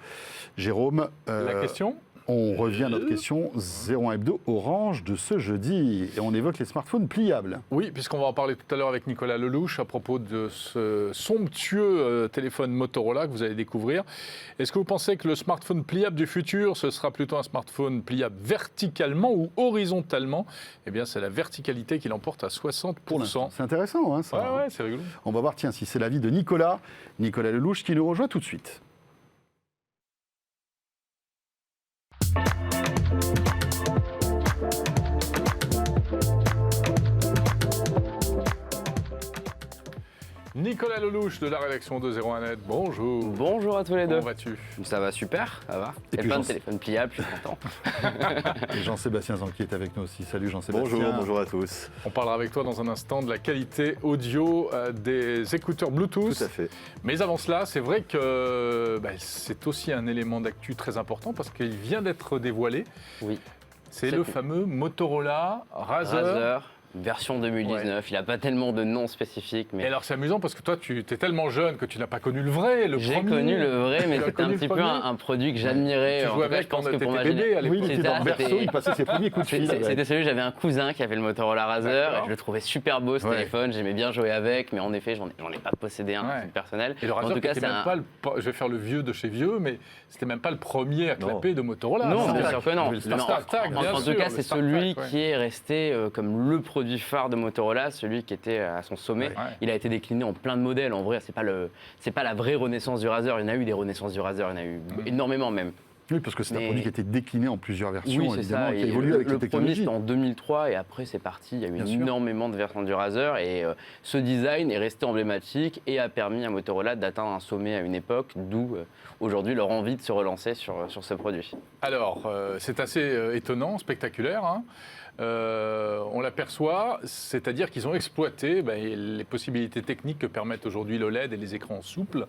[SPEAKER 1] Jérôme,
[SPEAKER 2] la question?
[SPEAKER 1] On revient à notre question 01 Hebdo Orange de ce jeudi. Et on évoque les smartphones pliables.
[SPEAKER 2] Oui, puisqu'on va en parler tout à l'heure avec Nicolas Lelouch à propos de ce somptueux téléphone Motorola que vous allez découvrir. Est-ce que vous pensez que le smartphone pliable du futur, ce sera plutôt un smartphone pliable verticalement ou horizontalement? Eh bien, c'est la verticalité qui l'emporte à 60%.
[SPEAKER 1] C'est intéressant, hein, ça.
[SPEAKER 2] Ouais, c'est rigolo.
[SPEAKER 1] On va voir, tiens, si c'est l'avis de Nicolas Lelouch qui nous rejoint tout de suite.
[SPEAKER 2] Nicolas Lelouch de la rédaction de 01net, bonjour.
[SPEAKER 4] Bonjour à tous les deux.
[SPEAKER 2] Comment vas-tu?
[SPEAKER 4] Ça va super, ça va.
[SPEAKER 1] Et puis
[SPEAKER 4] téléphone pliable, je suis content.
[SPEAKER 1] Et Jean-Sébastien Zanqui est avec nous aussi. Salut Jean-Sébastien.
[SPEAKER 5] Bonjour à tous.
[SPEAKER 2] On parlera avec toi dans un instant de la qualité audio des écouteurs Bluetooth.
[SPEAKER 5] Tout à fait.
[SPEAKER 2] Mais avant cela, c'est vrai que c'est aussi un élément d'actu très important parce qu'il vient d'être dévoilé.
[SPEAKER 4] Oui.
[SPEAKER 2] C'est le fameux Motorola Razr.
[SPEAKER 4] Version 2019, il n'a pas tellement de noms spécifiques. Mais...
[SPEAKER 2] Et alors c'est amusant parce que toi tu es tellement jeune que tu n'as pas connu le vrai, le premier.
[SPEAKER 4] J'ai connu le vrai, mais c'était un petit peu un produit que j'admirais.
[SPEAKER 2] Tu jouais avec, je pense que pour ma bébé à l'époque.
[SPEAKER 1] Oui, il était dans le berceau, il passait ses premiers coups de fil.
[SPEAKER 4] C'était celui, j'avais un cousin qui avait le Motorola Razr, et je le trouvais super beau ce téléphone, j'aimais bien jouer avec, mais en effet j'en ai pas possédé un personnel.
[SPEAKER 2] Et le Razr, c'était même pas je vais faire le vieux de chez vieux, mais c'était même pas le premier à clapper de Motorola.
[SPEAKER 4] Non, bien sûr que non.
[SPEAKER 2] En tout cas,
[SPEAKER 4] c'est celui qui est resté comme le produit produit phare de Motorola, celui qui était à son sommet, il a été décliné en plein de modèles. En vrai, c'est pas la vraie renaissance du Razr. Il y en a eu des renaissances du Razr, il y en a eu énormément même.
[SPEAKER 1] Oui, parce que c'est un produit qui a été décliné en plusieurs versions,
[SPEAKER 4] oui, c'est
[SPEAKER 1] évidemment,
[SPEAKER 4] ça.
[SPEAKER 1] qui a évolué avec les
[SPEAKER 4] le premier,
[SPEAKER 1] technologies.
[SPEAKER 4] c'était en 2003 et après, c'est parti. Il y a eu énormément de versions du Razr et ce design est resté emblématique et a permis à Motorola d'atteindre un sommet à une époque, d'où aujourd'hui leur envie de se relancer sur ce produit.
[SPEAKER 2] Alors, c'est assez étonnant, spectaculaire, hein. On l'aperçoit, c'est-à-dire qu'ils ont exploité les possibilités techniques que permettent aujourd'hui l'OLED et les écrans souples,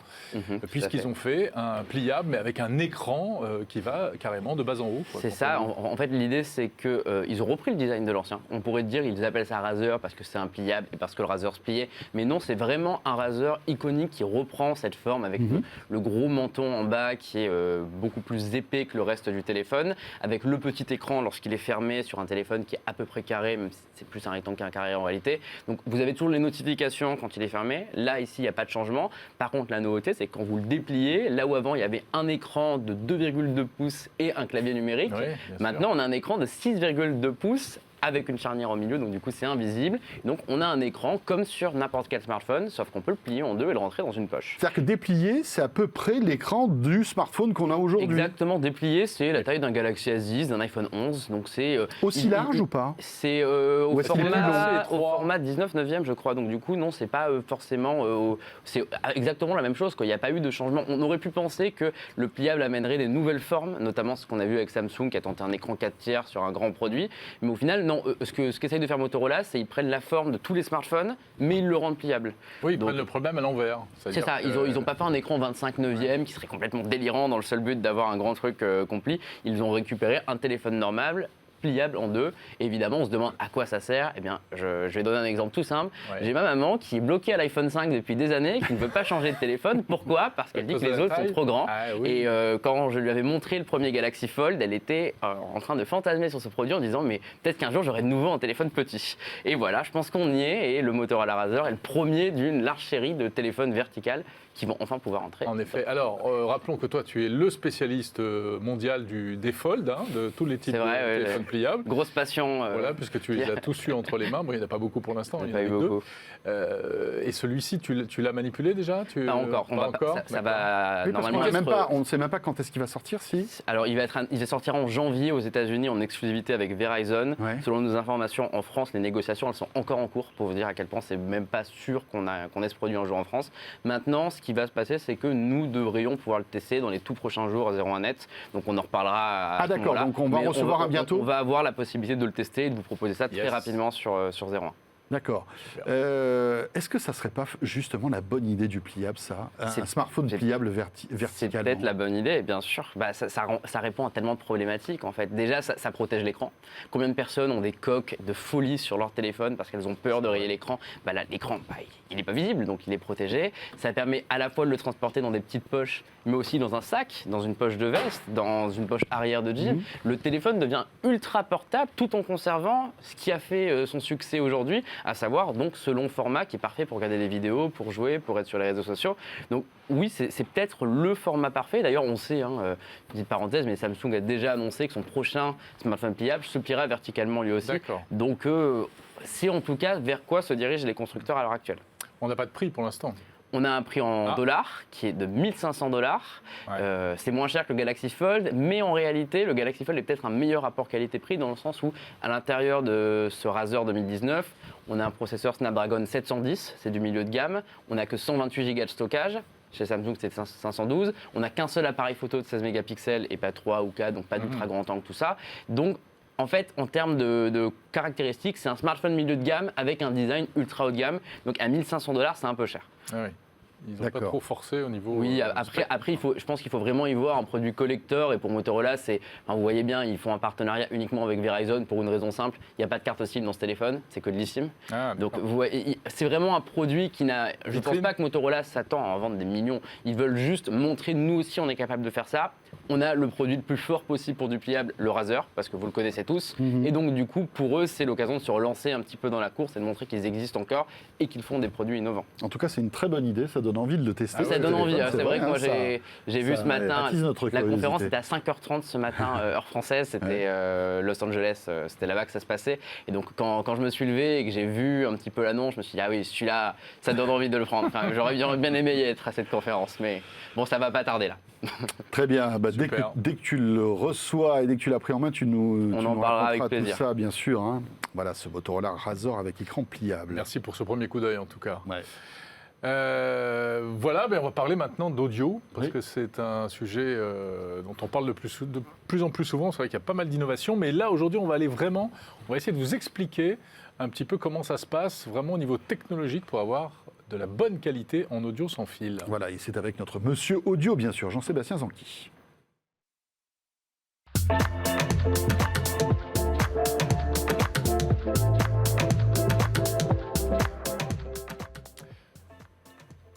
[SPEAKER 2] puisqu'ils ont fait un pliable, mais avec un écran qui va carrément de bas en haut.
[SPEAKER 4] C'est ça, en fait l'idée c'est qu'ils ont repris le design de l'ancien. On pourrait dire ils appellent ça Razr parce que c'est un pliable et parce que le Razr se pliait, mais non, c'est vraiment un Razr iconique qui reprend cette forme avec le gros menton en bas qui est beaucoup plus épais que le reste du téléphone, avec le petit écran lorsqu'il est fermé sur un téléphone qui est à peu près carré, même si c'est plus un rectangle qu'un carré en réalité. Donc vous avez toujours les notifications quand il est fermé. Là, ici, il n'y a pas de changement. Par contre, la nouveauté, c'est que quand vous le dépliez, là où avant, il y avait un écran de 2,2 pouces et un clavier numérique, maintenant, on a un écran de 6,2 pouces avec une charnière au milieu, donc du coup c'est invisible. Donc on a un écran comme sur n'importe quel smartphone, sauf qu'on peut le plier en deux et le rentrer dans une poche.
[SPEAKER 1] C'est-à-dire que déplié, c'est à peu près l'écran du smartphone qu'on a aujourd'hui.
[SPEAKER 4] Exactement, déplié, c'est la taille d'un Galaxy S10, d'un iPhone 11, donc c'est...
[SPEAKER 1] Aussi large ou pas?
[SPEAKER 4] C'est au format 19/9, je crois, donc du coup non, c'est pas forcément... c'est exactement la même chose, quoi. Il n'y a pas eu de changement. On aurait pu penser que le pliable amènerait des nouvelles formes, notamment ce qu'on a vu avec Samsung qui a tenté un écran 4/3 sur un grand produit, mais au final non. Ce qu'essaye de faire Motorola, c'est qu'ils prennent la forme de tous les smartphones, mais ils le rendent pliable.
[SPEAKER 2] Oui, ils prennent le problème à l'envers.
[SPEAKER 4] C'est ça, ils ont pas fait un écran 25/9 qui serait complètement délirant dans le seul but d'avoir un grand truc qu'on plie. Ils ont récupéré un téléphone normal, pliable en deux. Et évidemment, on se demande à quoi ça sert. Eh bien, je vais donner un exemple tout simple. J'ai ma maman qui est bloquée à l'iPhone 5 depuis des années, qui ne veut pas changer de téléphone. Pourquoi? Parce qu'elle dit que les autres sont trop grands. Et quand je lui avais montré le premier Galaxy Fold, elle était en train de fantasmer sur ce produit en disant mais peut-être qu'un jour j'aurai de nouveau un téléphone petit. Et voilà, je pense qu'on y est. Et le Motorola Razr est le premier d'une large série de téléphones verticales qui vont enfin pouvoir entrer.
[SPEAKER 2] En effet. Alors, rappelons que toi, tu es le spécialiste mondial des Fold, hein, de tous les types de téléphones pliables.
[SPEAKER 4] Grosse passion.
[SPEAKER 2] Voilà, puisque tu les as tous eu entre les mains. Bon, il n'y en a pas beaucoup pour l'instant.
[SPEAKER 4] Il n'y en a pas eu beaucoup.
[SPEAKER 2] Et celui-ci, tu l'as manipulé déjà?
[SPEAKER 4] Pas encore. Ça va
[SPEAKER 1] oui,
[SPEAKER 4] normalement.
[SPEAKER 1] On ne sait même pas quand est-ce qu'il va sortir, si.
[SPEAKER 4] Alors, il va sortir en janvier aux États-Unis en exclusivité avec Verizon. Ouais. Selon nos informations, en France, les négociations, elles sont encore en cours pour vous dire à quel point c'est même pas sûr qu'on ait ce produit un jour en France. Maintenant, ce qui va se passer, c'est que nous devrions pouvoir le tester dans les tout prochains jours à 01net. Donc on en reparlera.
[SPEAKER 1] Ah d'accord, donc on va en recevoir un bientôt.
[SPEAKER 4] On va avoir la possibilité de le tester et de vous proposer ça très rapidement sur 01.
[SPEAKER 1] D'accord. Est-ce que ça ne serait pas justement la bonne idée du pliable, ça? Un smartphone pliable verticalement?
[SPEAKER 4] C'est peut-être la bonne idée, bien sûr. Ça répond à tellement de problématiques, en fait. Déjà, ça protège l'écran. Combien de personnes ont des coques de folie sur leur téléphone parce qu'elles ont peur de rayer l'écran? Là, l'écran, il n'est pas visible, donc il est protégé. Ça permet à la fois de le transporter dans des petites poches, mais aussi dans un sac, dans une poche de veste, dans une poche arrière de jean. Le téléphone devient ultra portable tout en conservant ce qui a fait son succès aujourd'hui, à savoir donc ce long format qui est parfait pour regarder des vidéos, pour jouer, pour être sur les réseaux sociaux. Donc oui, c'est peut-être le format parfait. D'ailleurs, on sait, petite parenthèse, mais Samsung a déjà annoncé que son prochain smartphone pliable se pliera verticalement lui aussi. Donc c'est en tout cas vers quoi se dirigent les constructeurs à l'heure actuelle.
[SPEAKER 2] On n'a pas de prix pour l'instant.
[SPEAKER 4] On a un prix en dollars qui est de 1 500 $. C'est moins cher que le Galaxy Fold, mais en réalité, le Galaxy Fold est peut-être un meilleur rapport qualité-prix dans le sens où, à l'intérieur de ce Razr 2019, on a un processeur Snapdragon 710, c'est du milieu de gamme. On n'a que 128 Go de stockage. Chez Samsung, c'est 512. On n'a qu'un seul appareil photo de 16 mégapixels et pas 3 ou 4, donc pas d'ultra grand angle, tout ça. Donc, en fait, en termes de caractéristiques, c'est un smartphone milieu de gamme avec un design ultra haut de gamme. Donc, à 1 500 $, c'est un peu cher.
[SPEAKER 2] Ah oui. Ils n'ont pas trop forcé au niveau...
[SPEAKER 4] Oui, après je pense qu'il faut vraiment y voir un produit collector. Et pour Motorola, vous voyez bien, ils font un partenariat uniquement avec Verizon pour une raison simple. Il n'y a pas de carte SIM dans ce téléphone, c'est que de l'eSIM. Donc c'est vraiment un produit qui n'a... Je ne pense pas que Motorola s'attend à en vendre des millions. Ils veulent juste montrer, nous aussi, on est capable de faire ça. on a le produit le plus fort possible pour du pliable, le Razer, parce que vous le connaissez tous. Et donc, du coup, pour eux, c'est l'occasion de se relancer un petit peu dans la course et de montrer qu'ils existent encore et qu'ils font des produits innovants.
[SPEAKER 1] En tout cas, c'est une très bonne idée, ça donne envie de le tester.
[SPEAKER 4] Ça donne envie. C'est vrai que moi,
[SPEAKER 1] ça-
[SPEAKER 4] j'ai vu
[SPEAKER 1] ça
[SPEAKER 4] ce matin,
[SPEAKER 1] attise notre
[SPEAKER 4] la
[SPEAKER 1] curiosité.
[SPEAKER 4] conférence était à 5h30 ce matin, heure française, c'était Los Angeles, c'était là-bas que ça se passait. Et donc, quand je me suis levé et que j'ai vu un petit peu l'annonce, je me suis dit, ah oui, celui-là, ça donne envie de le prendre. Enfin, j'aurais bien aimé y être à cette conférence, mais bon, ça va pas tarder là.
[SPEAKER 1] Très bien. Bah, dès
[SPEAKER 2] Super.
[SPEAKER 1] que tu le reçois et dès que tu l'as pris en main, tu nous
[SPEAKER 4] en parlera avec
[SPEAKER 1] raconteras
[SPEAKER 4] plaisir.
[SPEAKER 1] tout ça, bien sûr. Hein. Voilà, ce Motorola Razr avec écran pliable.
[SPEAKER 2] Merci pour ce premier coup d'œil en tout cas.
[SPEAKER 1] Ouais.
[SPEAKER 2] Voilà, on va parler maintenant d'audio, parce
[SPEAKER 1] Oui.
[SPEAKER 2] que c'est un sujet dont on parle de plus en plus souvent. C'est vrai qu'il y a pas mal d'innovations, mais là, aujourd'hui, on va essayer de vous expliquer un petit peu comment ça se passe vraiment au niveau technologique pour avoir de la bonne qualité en audio sans fil.
[SPEAKER 1] Voilà, et c'est avec notre monsieur audio, bien sûr, Jean-Sébastien Zanqui.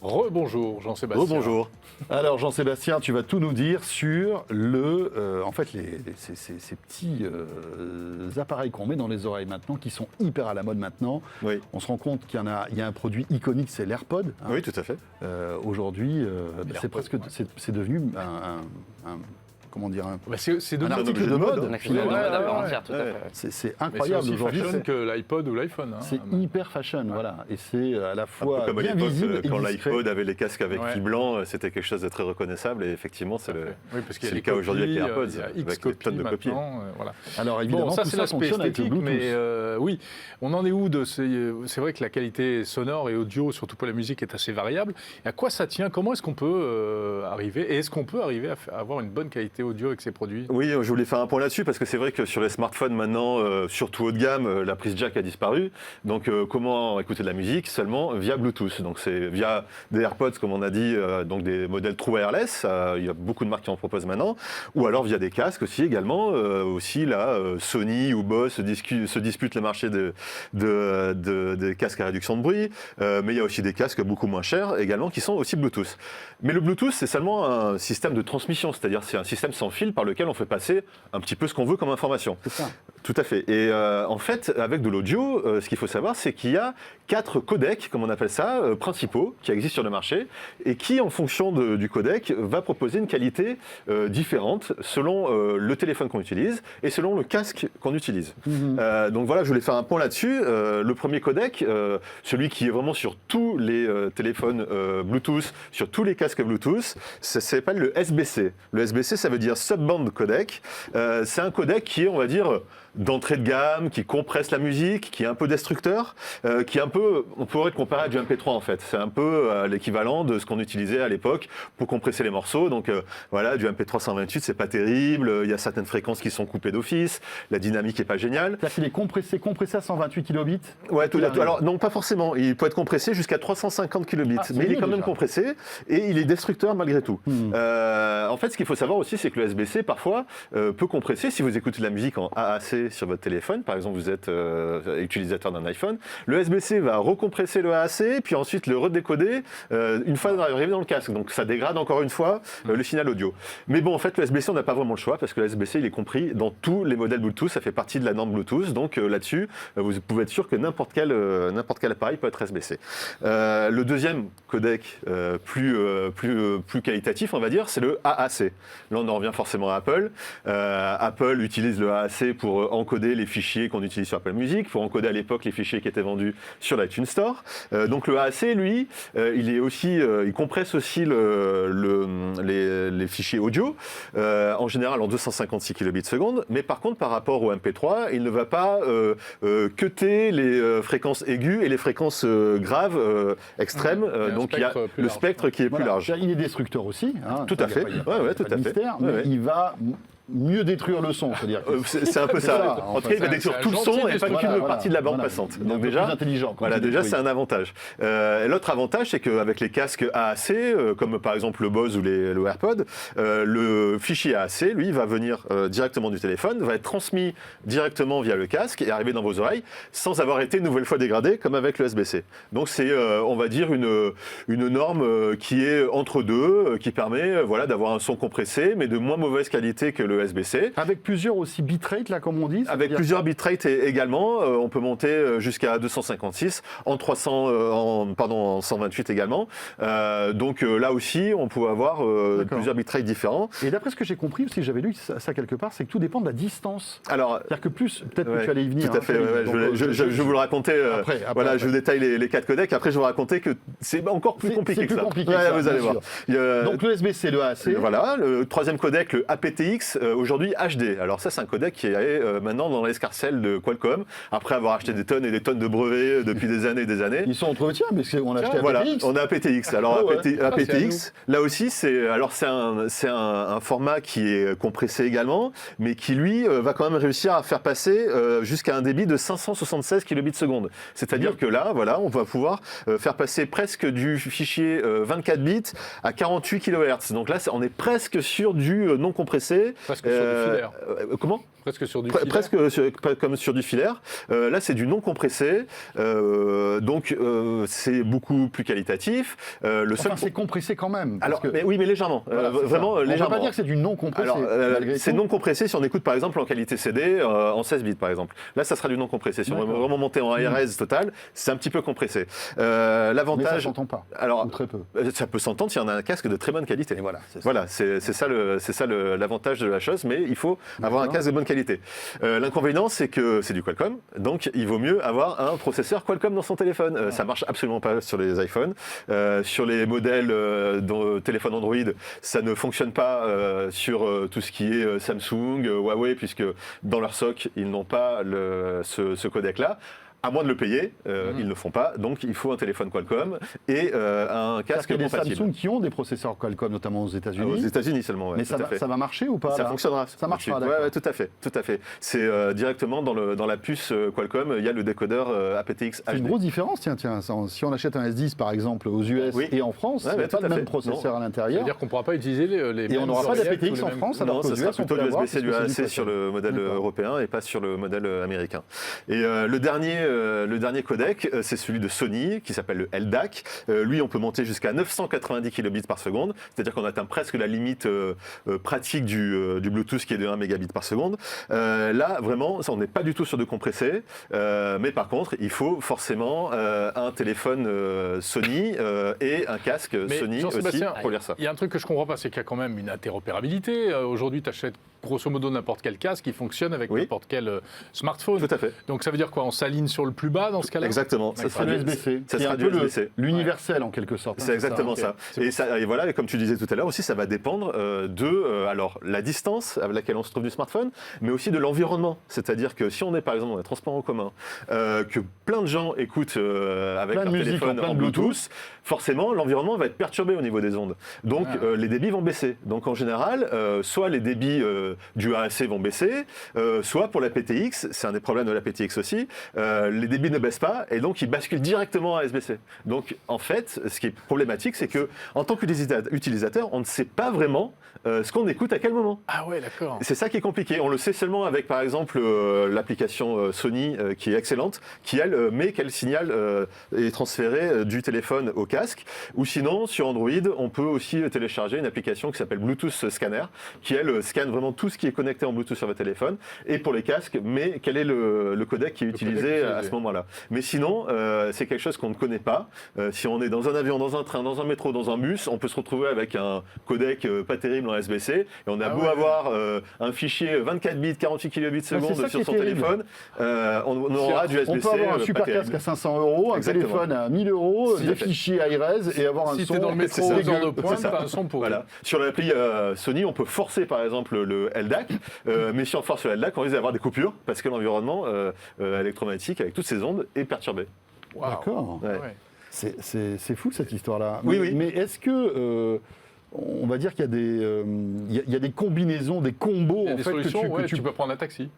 [SPEAKER 2] Rebonjour Jean-Sébastien.
[SPEAKER 5] Bonjour.
[SPEAKER 1] Alors Jean-Sébastien, tu vas tout nous dire sur en fait, ces petits appareils qu'on met dans les oreilles maintenant, qui sont hyper à la mode maintenant.
[SPEAKER 5] Oui.
[SPEAKER 1] On se rend compte qu'il y a un produit iconique, c'est l'AirPod. Hein.
[SPEAKER 5] Oui, tout à fait.
[SPEAKER 1] Aujourd'hui, c'est
[SPEAKER 2] l'AirPod,
[SPEAKER 1] presque,
[SPEAKER 2] ouais.
[SPEAKER 1] c'est devenu comment dire,
[SPEAKER 2] c'est
[SPEAKER 1] un
[SPEAKER 2] devenu
[SPEAKER 1] article
[SPEAKER 5] objet
[SPEAKER 1] de
[SPEAKER 5] de mode,
[SPEAKER 1] mode.
[SPEAKER 5] hein.
[SPEAKER 4] Un accessoire de
[SPEAKER 1] finalement.
[SPEAKER 4] mode à part
[SPEAKER 2] ouais,
[SPEAKER 4] entière, tout à
[SPEAKER 5] ouais.
[SPEAKER 4] fait.
[SPEAKER 1] C'est
[SPEAKER 2] Mais c'est
[SPEAKER 1] incroyable
[SPEAKER 2] aussi
[SPEAKER 1] aujourd'hui.
[SPEAKER 2] fashion que l'iPod ou l'iPhone. Hein,
[SPEAKER 1] C'est
[SPEAKER 2] même.
[SPEAKER 1] hyper fashion, voilà. Et c'est à la
[SPEAKER 5] Un peu
[SPEAKER 1] fois
[SPEAKER 5] comme à
[SPEAKER 1] bien
[SPEAKER 5] l'époque,
[SPEAKER 1] visible et
[SPEAKER 5] quand
[SPEAKER 1] discret.
[SPEAKER 5] l'iPod avait les casques avec
[SPEAKER 2] Ouais.
[SPEAKER 5] fil blanc, c'était quelque chose de très reconnaissable. Et effectivement,
[SPEAKER 2] Tout à fait. Oui, parce qu'il y a
[SPEAKER 5] c'est
[SPEAKER 2] les
[SPEAKER 5] le cas aujourd'hui avec les
[SPEAKER 2] copies,
[SPEAKER 5] AirPods,
[SPEAKER 2] il y a
[SPEAKER 5] avec
[SPEAKER 2] X
[SPEAKER 5] des
[SPEAKER 2] copies
[SPEAKER 5] tonnes de copies.
[SPEAKER 2] maintenant, voilà.
[SPEAKER 1] Alors évidemment,
[SPEAKER 2] Bon, ça
[SPEAKER 1] tout
[SPEAKER 2] c'est
[SPEAKER 1] ça
[SPEAKER 2] l'aspect
[SPEAKER 1] fonctionne avec le
[SPEAKER 2] esthétique,
[SPEAKER 1] Bluetooth.
[SPEAKER 2] mais oui, on en est où de c'est vrai que la qualité sonore et audio, surtout pour la musique, est assez variable. Et à quoi ça tient? Comment est-ce qu'on peut arriver? Et est-ce qu'on peut arriver à avoir une bonne qualité audio avec ces produits?
[SPEAKER 5] Oui, je voulais faire un point là-dessus parce que c'est vrai que sur les smartphones maintenant, surtout haut de gamme, la prise jack a disparu. Donc comment écouter de la musique? Seulement via Bluetooth. Donc c'est via des AirPods comme on a dit, donc des modèles True Wireless. Il y a beaucoup de marques qui en proposent maintenant. Ou alors via des casques aussi également. Aussi là, Sony ou Bose se disputent le marché des casques à réduction de bruit. Mais il y a aussi des casques beaucoup moins chers également qui sont aussi Bluetooth. Mais le Bluetooth c'est seulement un système de transmission, c'est-à-dire c'est un système sans fil par lequel on fait passer un petit peu ce qu'on veut comme information.
[SPEAKER 1] C'est ça.
[SPEAKER 5] Tout à fait. Et en fait, avec de l'audio, ce qu'il faut savoir, c'est qu'il y a 4 codecs, comme on appelle ça, principaux, qui existent sur le marché, et qui, en fonction du codec, va proposer une qualité différente selon le téléphone qu'on utilise et selon le casque qu'on utilise. Donc voilà, je voulais faire un point là-dessus. Le premier codec, celui qui est vraiment sur tous les téléphones Bluetooth, sur tous les casques Bluetooth, ça s'appelle le SBC. Le SBC, ça veut dire Subband Codec. C'est un codec qui est, on va dire, d'entrée de gamme, qui compresse la musique, qui est un peu destructeur, qui est un peu, on pourrait le comparer à du MP3 en fait. C'est un peu l'équivalent de ce qu'on utilisait à l'époque pour compresser les morceaux. Donc voilà, du MP3 128, c'est pas terrible. Il y a certaines fréquences qui sont coupées d'office. La dynamique est pas géniale.
[SPEAKER 1] C'est-à-dire qu'il est compressé à 128 kilobits.
[SPEAKER 5] Ouais, tout,
[SPEAKER 1] Il arrive.
[SPEAKER 5] alors non, pas forcément. Il peut être compressé jusqu'à 350 kilobits,
[SPEAKER 1] Ah, c'est
[SPEAKER 5] mais il est
[SPEAKER 1] mieux
[SPEAKER 5] quand même
[SPEAKER 1] déjà.
[SPEAKER 5] compressé et il est destructeur malgré tout. En fait, ce qu'il faut savoir aussi, c'est que le SBC parfois peut compresser. Si vous écoutez de la musique en AAC sur votre téléphone, par exemple, vous êtes utilisateur d'un iPhone, le SBC va recompresser le AAC, puis ensuite le redécoder une fois arrivé dans le casque. Donc ça dégrade encore une fois le signal audio. Mais bon, en fait, le SBC, on n'a pas vraiment le choix parce que le SBC, il est compris dans tous les modèles Bluetooth. Ça fait partie de la norme Bluetooth. Donc là-dessus, vous pouvez être sûr que n'importe quel appareil peut être SBC. Le deuxième codec plus qualitatif, on va dire, c'est le AAC. Là, on en revient forcément à Apple. Apple utilise le AAC pour encoder les fichiers qu'on utilise sur Apple Music, pour encoder à l'époque les fichiers qui étaient vendus sur l'iTunes Store. Donc le AAC, lui, il compresse aussi les fichiers audio, en général en 256 kilobits seconde, mais par contre, par rapport au MP3, il ne va pas cutter les fréquences aiguës et les fréquences graves extrêmes. Donc il y a
[SPEAKER 2] plus
[SPEAKER 5] le
[SPEAKER 2] large.
[SPEAKER 5] spectre qui est plus
[SPEAKER 1] Voilà.
[SPEAKER 5] large.
[SPEAKER 1] Il est destructeur aussi. Hein.
[SPEAKER 5] Tout
[SPEAKER 1] Ça,
[SPEAKER 5] à fait.
[SPEAKER 1] il y a pas-
[SPEAKER 5] Ouais,
[SPEAKER 1] il y a
[SPEAKER 5] tout
[SPEAKER 1] pas de
[SPEAKER 5] à fait.
[SPEAKER 1] mystère,
[SPEAKER 5] Ouais,
[SPEAKER 1] mais
[SPEAKER 5] ouais.
[SPEAKER 1] il va mieux détruire le son, c'est-à-dire.
[SPEAKER 5] C'est un peu ça. En tout cas, il va détruire tout le son et pas qu'une partie de la bande passante.
[SPEAKER 1] Donc déjà, plus intelligent.
[SPEAKER 5] Voilà, déjà c'est un avantage. L'autre avantage, c'est qu'avec les casques AAC, comme par exemple le Bose ou le AirPod, le fichier AAC, lui, va venir directement du téléphone, va être transmis directement via le casque et arriver dans vos oreilles sans avoir été une nouvelle fois dégradé comme avec le USB-C. Donc c'est, on va dire, une norme qui est entre deux, qui permet d'avoir un son compressé, mais de moins mauvaise qualité que le USB-C.
[SPEAKER 1] Avec plusieurs aussi bitrate, là, comme on dit.
[SPEAKER 5] Avec plusieurs bitrates également, on peut monter jusqu'à 256, en 128 également. Donc là aussi, on peut avoir plusieurs bitrates différents.
[SPEAKER 1] Et d'après ce que j'ai compris aussi, j'avais lu ça quelque part, c'est que tout dépend de la distance.
[SPEAKER 5] Alors,
[SPEAKER 1] c'est-à-dire que plus, peut-être que tu allais y venir.
[SPEAKER 5] Tout à fait. Je vous le racontais. Après. Je vous détaille les 4 codecs. Après, je vous racontais que c'est encore plus compliqué que ça. Vous allez voir.
[SPEAKER 1] Donc le USB-C, le AAC.
[SPEAKER 5] Voilà. Le troisième codec, le aptX, aujourd'hui HD. Alors ça, c'est un codec qui est maintenant dans l'escarcelle de Qualcomm, après avoir acheté des tonnes et des tonnes de brevets depuis des années et des années.
[SPEAKER 1] Ils sont entre tiens, mais on a acheté aptX.
[SPEAKER 5] On a aptX. Alors aptX, là aussi, c'est un format qui est compressé également, mais qui lui va quand même réussir à faire passer jusqu'à un débit de 576 kbps. C'est-à-dire que là, on va pouvoir faire passer presque du fichier 24 bits à 48 kHz. Donc là, on est presque sur du non compressé.
[SPEAKER 2] Presque sur du filaire.
[SPEAKER 5] Comment ?
[SPEAKER 2] Presque sur du filaire.
[SPEAKER 5] Presque comme sur du filaire. Là, c'est du non compressé. Donc, c'est beaucoup plus qualitatif.
[SPEAKER 1] C'est compressé quand même.
[SPEAKER 5] Mais légèrement. Vraiment, légèrement.
[SPEAKER 1] On ne va pas dire que c'est du non compressé.
[SPEAKER 5] C'est non compressé si on écoute, par exemple, en qualité CD, en 16 bits, par exemple. Là, ça sera du non compressé. Si on veut vraiment monter en ARS total, c'est un petit peu compressé. L'avantage.
[SPEAKER 1] Mais ça s'entend pas.
[SPEAKER 5] Alors,
[SPEAKER 1] ou très peu.
[SPEAKER 5] Ça peut s'entendre si on a un casque de très bonne qualité.
[SPEAKER 1] Et voilà.
[SPEAKER 5] C'est ça l'avantage de la chose, mais il faut avoir un casque de bonne qualité. L'inconvénient, c'est que c'est du Qualcomm, donc il vaut mieux avoir un processeur Qualcomm dans son téléphone. Ça marche absolument pas sur les iPhones. Sur les modèles de téléphone Android, ça ne fonctionne pas sur tout ce qui est Samsung, Huawei, puisque dans leur SoC, ils n'ont pas ce codec-là. À moins de le payer, ils ne le font pas. Donc, il faut un téléphone Qualcomm et un casque compatible.
[SPEAKER 1] Il y a des Samsung qui ont des processeurs Qualcomm, notamment aux États-unis.
[SPEAKER 5] Aux États-Unis seulement,
[SPEAKER 1] mais ça va marcher ou pas?
[SPEAKER 5] Ça fonctionnera.
[SPEAKER 1] Ça marchera,
[SPEAKER 5] d'accord. Tout à fait. C'est directement dans la puce Qualcomm, il y a le décodeur aptX HD.
[SPEAKER 1] C'est une grosse différence, tiens. Si on achète un S10, par exemple, aux US et en France, il n'y a pas le même processeur à l'intérieur.
[SPEAKER 2] C'est-à-dire qu'on ne pourra pas utiliser les
[SPEAKER 1] et on n'aura pas d'aptX en France, alors
[SPEAKER 5] non, ça sera plutôt du USB-C, du AAC sur le modèle européen et pas sur le modèle américain. Et le dernier codec, c'est celui de Sony, qui s'appelle le LDAC. Lui, on peut monter jusqu'à 990 kbps, c'est-à-dire qu'on atteint presque la limite pratique du Bluetooth, qui est de 1 Mbps. Là, vraiment, on n'est pas du tout sur de compressé, mais par contre, il faut forcément un téléphone Sony et un casque Sony aussi pour lire ça.
[SPEAKER 2] Il y a un truc que je ne comprends pas, c'est qu'il y a quand même une interopérabilité. Aujourd'hui, tu achètes grosso modo n'importe quel casque qui fonctionne avec n'importe quel smartphone.
[SPEAKER 5] Tout à fait.
[SPEAKER 2] Donc ça veut dire quoi? On s'aligne sur le plus bas dans ce cas-là?
[SPEAKER 5] Exactement.
[SPEAKER 1] Ça sera du USB-C.
[SPEAKER 5] Ça sera du USB-C.
[SPEAKER 1] L'universel en quelque sorte.
[SPEAKER 5] C'est exactement ça. Et voilà, et comme tu disais tout à l'heure aussi, ça va dépendre de la distance à laquelle on se trouve du smartphone, mais aussi de l'environnement. C'est-à-dire que si on est par exemple dans les transports en commun, que plein de gens écoutent avec leur téléphone en Bluetooth, forcément l'environnement va être perturbé au niveau des ondes. Donc les débits vont baisser. Donc en général, soit les débits du AAC vont baisser, soit pour la PTX, c'est un des problèmes de la PTX aussi, les débits ne baissent pas et donc ils basculent directement à USB-C. Donc en fait, ce qui est problématique, c'est que en tant qu'utilisateur, on ne sait pas vraiment ce qu'on écoute à quel moment.
[SPEAKER 2] Ah ouais, d'accord.
[SPEAKER 5] C'est ça qui est compliqué. On le sait seulement avec, par exemple, l'application Sony qui est excellente, qui elle met quel signal est transféré du téléphone au casque. Ou sinon, sur Android, on peut aussi télécharger une application qui s'appelle Bluetooth Scanner, qui elle scanne vraiment tout ce qui est connecté en Bluetooth sur votre téléphone. Et pour les casques, mais quel est le codec qui est utilisé à ce moment-là. Mais sinon, c'est quelque chose qu'on ne connaît pas. Si on est dans un avion, dans un train, dans un métro, dans un bus, on peut se retrouver avec un codec pas terrible en USB-C. Et on a beau avoir un fichier 24 bits, 48 kbps sur son téléphone, on aura du USB-C.
[SPEAKER 1] On peut avoir un super casque à 500 €, un téléphone à 1000 €, des fichiers high-res et avoir un son.
[SPEAKER 2] Si t'es dans le métro aux heures de pointe, t'as un son pour.
[SPEAKER 5] Voilà. Sur l'appli Sony, on peut forcer par exemple le LDAC, mais si on force le LDAC, on risque d'avoir des coupures parce que l'environnement électromagnétique avec toutes ces ondes est perturbé.
[SPEAKER 1] Wow. D'accord.
[SPEAKER 5] Ouais.
[SPEAKER 1] C'est fou cette histoire-là.
[SPEAKER 5] Oui.
[SPEAKER 1] Mais est-ce que on va dire qu'il y a il y a des combinaisons, des combos
[SPEAKER 2] Il y a
[SPEAKER 1] en
[SPEAKER 2] des
[SPEAKER 1] fait
[SPEAKER 2] solutions,
[SPEAKER 1] que tu
[SPEAKER 2] tu peux prendre un taxi.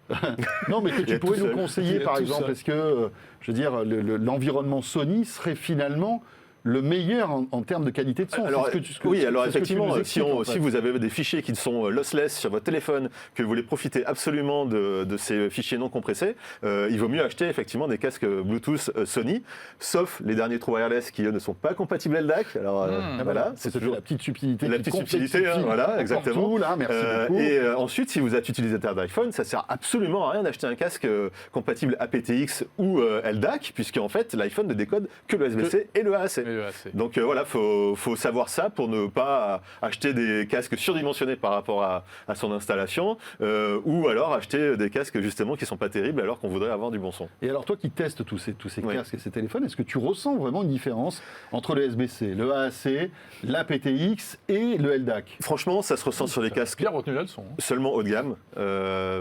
[SPEAKER 1] non, mais que
[SPEAKER 5] Il y
[SPEAKER 1] tu
[SPEAKER 5] a
[SPEAKER 1] pourrais
[SPEAKER 5] tout
[SPEAKER 1] nous
[SPEAKER 5] seul.
[SPEAKER 1] conseiller,
[SPEAKER 2] Il y a
[SPEAKER 1] par
[SPEAKER 2] tout
[SPEAKER 1] exemple,
[SPEAKER 2] seul.
[SPEAKER 1] parce que, je veux dire, l'environnement Sony serait finalement le meilleur en termes de qualité de son.
[SPEAKER 5] Alors,
[SPEAKER 1] C'est
[SPEAKER 5] oui, alors
[SPEAKER 1] c'est ce que tu
[SPEAKER 5] effectivement,
[SPEAKER 1] nous
[SPEAKER 5] si
[SPEAKER 1] expliques, en fait.
[SPEAKER 5] vous avez des fichiers qui sont lossless sur votre téléphone, que vous voulez profiter absolument de ces fichiers non compressés, il vaut mieux acheter effectivement des casques Bluetooth Sony, sauf les derniers trous wireless qui eux ne sont pas compatibles LDAC. Alors voilà,
[SPEAKER 1] c'est
[SPEAKER 5] c'est toujours
[SPEAKER 1] la petite subtilité.
[SPEAKER 5] la
[SPEAKER 1] qui
[SPEAKER 5] petite subtilité, hein, voilà, exactement.
[SPEAKER 1] Tout, là, merci beaucoup.
[SPEAKER 5] Et ensuite, si vous êtes utilisateur d'iPhone, ça sert absolument à rien d'acheter un casque compatible aptX ou LDAC, puisqu'en fait, l'iPhone ne décode que le USB-C et le AAC.
[SPEAKER 2] Et le AC.
[SPEAKER 5] Donc voilà, faut savoir ça pour ne pas acheter des casques surdimensionnés par rapport à son installation, ou alors acheter des casques justement qui sont pas terribles alors qu'on voudrait avoir du bon son.
[SPEAKER 1] Et alors, toi qui testes tous ces
[SPEAKER 5] Oui.
[SPEAKER 1] casques et ces téléphones, est-ce que tu ressens vraiment une différence entre le USB-C, le AAC, l'aptX et le LDAC?
[SPEAKER 5] Franchement, ça se ressent sur les casques
[SPEAKER 2] Bien retenu la leçon. Hein.
[SPEAKER 5] seulement haut de gamme.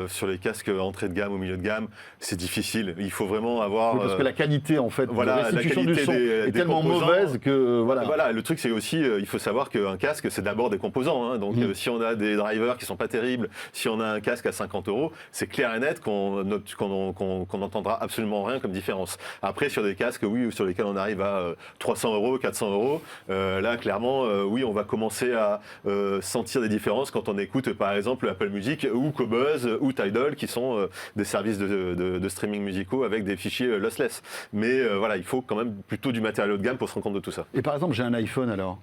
[SPEAKER 5] Sur les casques entrée de gamme ou milieu de gamme, c'est difficile. Il faut vraiment avoir...
[SPEAKER 1] Oui, parce que la qualité, en fait,
[SPEAKER 5] voilà,
[SPEAKER 1] de restitution
[SPEAKER 5] la
[SPEAKER 1] du
[SPEAKER 5] qualité
[SPEAKER 1] son est
[SPEAKER 5] des
[SPEAKER 1] tellement
[SPEAKER 5] composants.
[SPEAKER 1] mauvaise que, voilà.
[SPEAKER 5] Voilà, le truc c'est aussi, il faut savoir qu'un casque c'est d'abord des composants. Hein. Donc si on a des drivers qui sont pas terribles, si on a un casque à 50 €, c'est clair et net qu'on n'entendra absolument rien comme différence. Après sur des casques, oui, sur lesquels on arrive à 300 €, 400 €, là clairement, oui, on va commencer à sentir des différences quand on écoute par exemple Apple Music ou Qobuz ou Tidal qui sont des services de streaming musicaux avec des fichiers lossless. Mais voilà, il faut quand même plutôt du matériel haut de gamme pour se rendre compte de tout ça.
[SPEAKER 1] Et par exemple, j'ai un iPhone alors.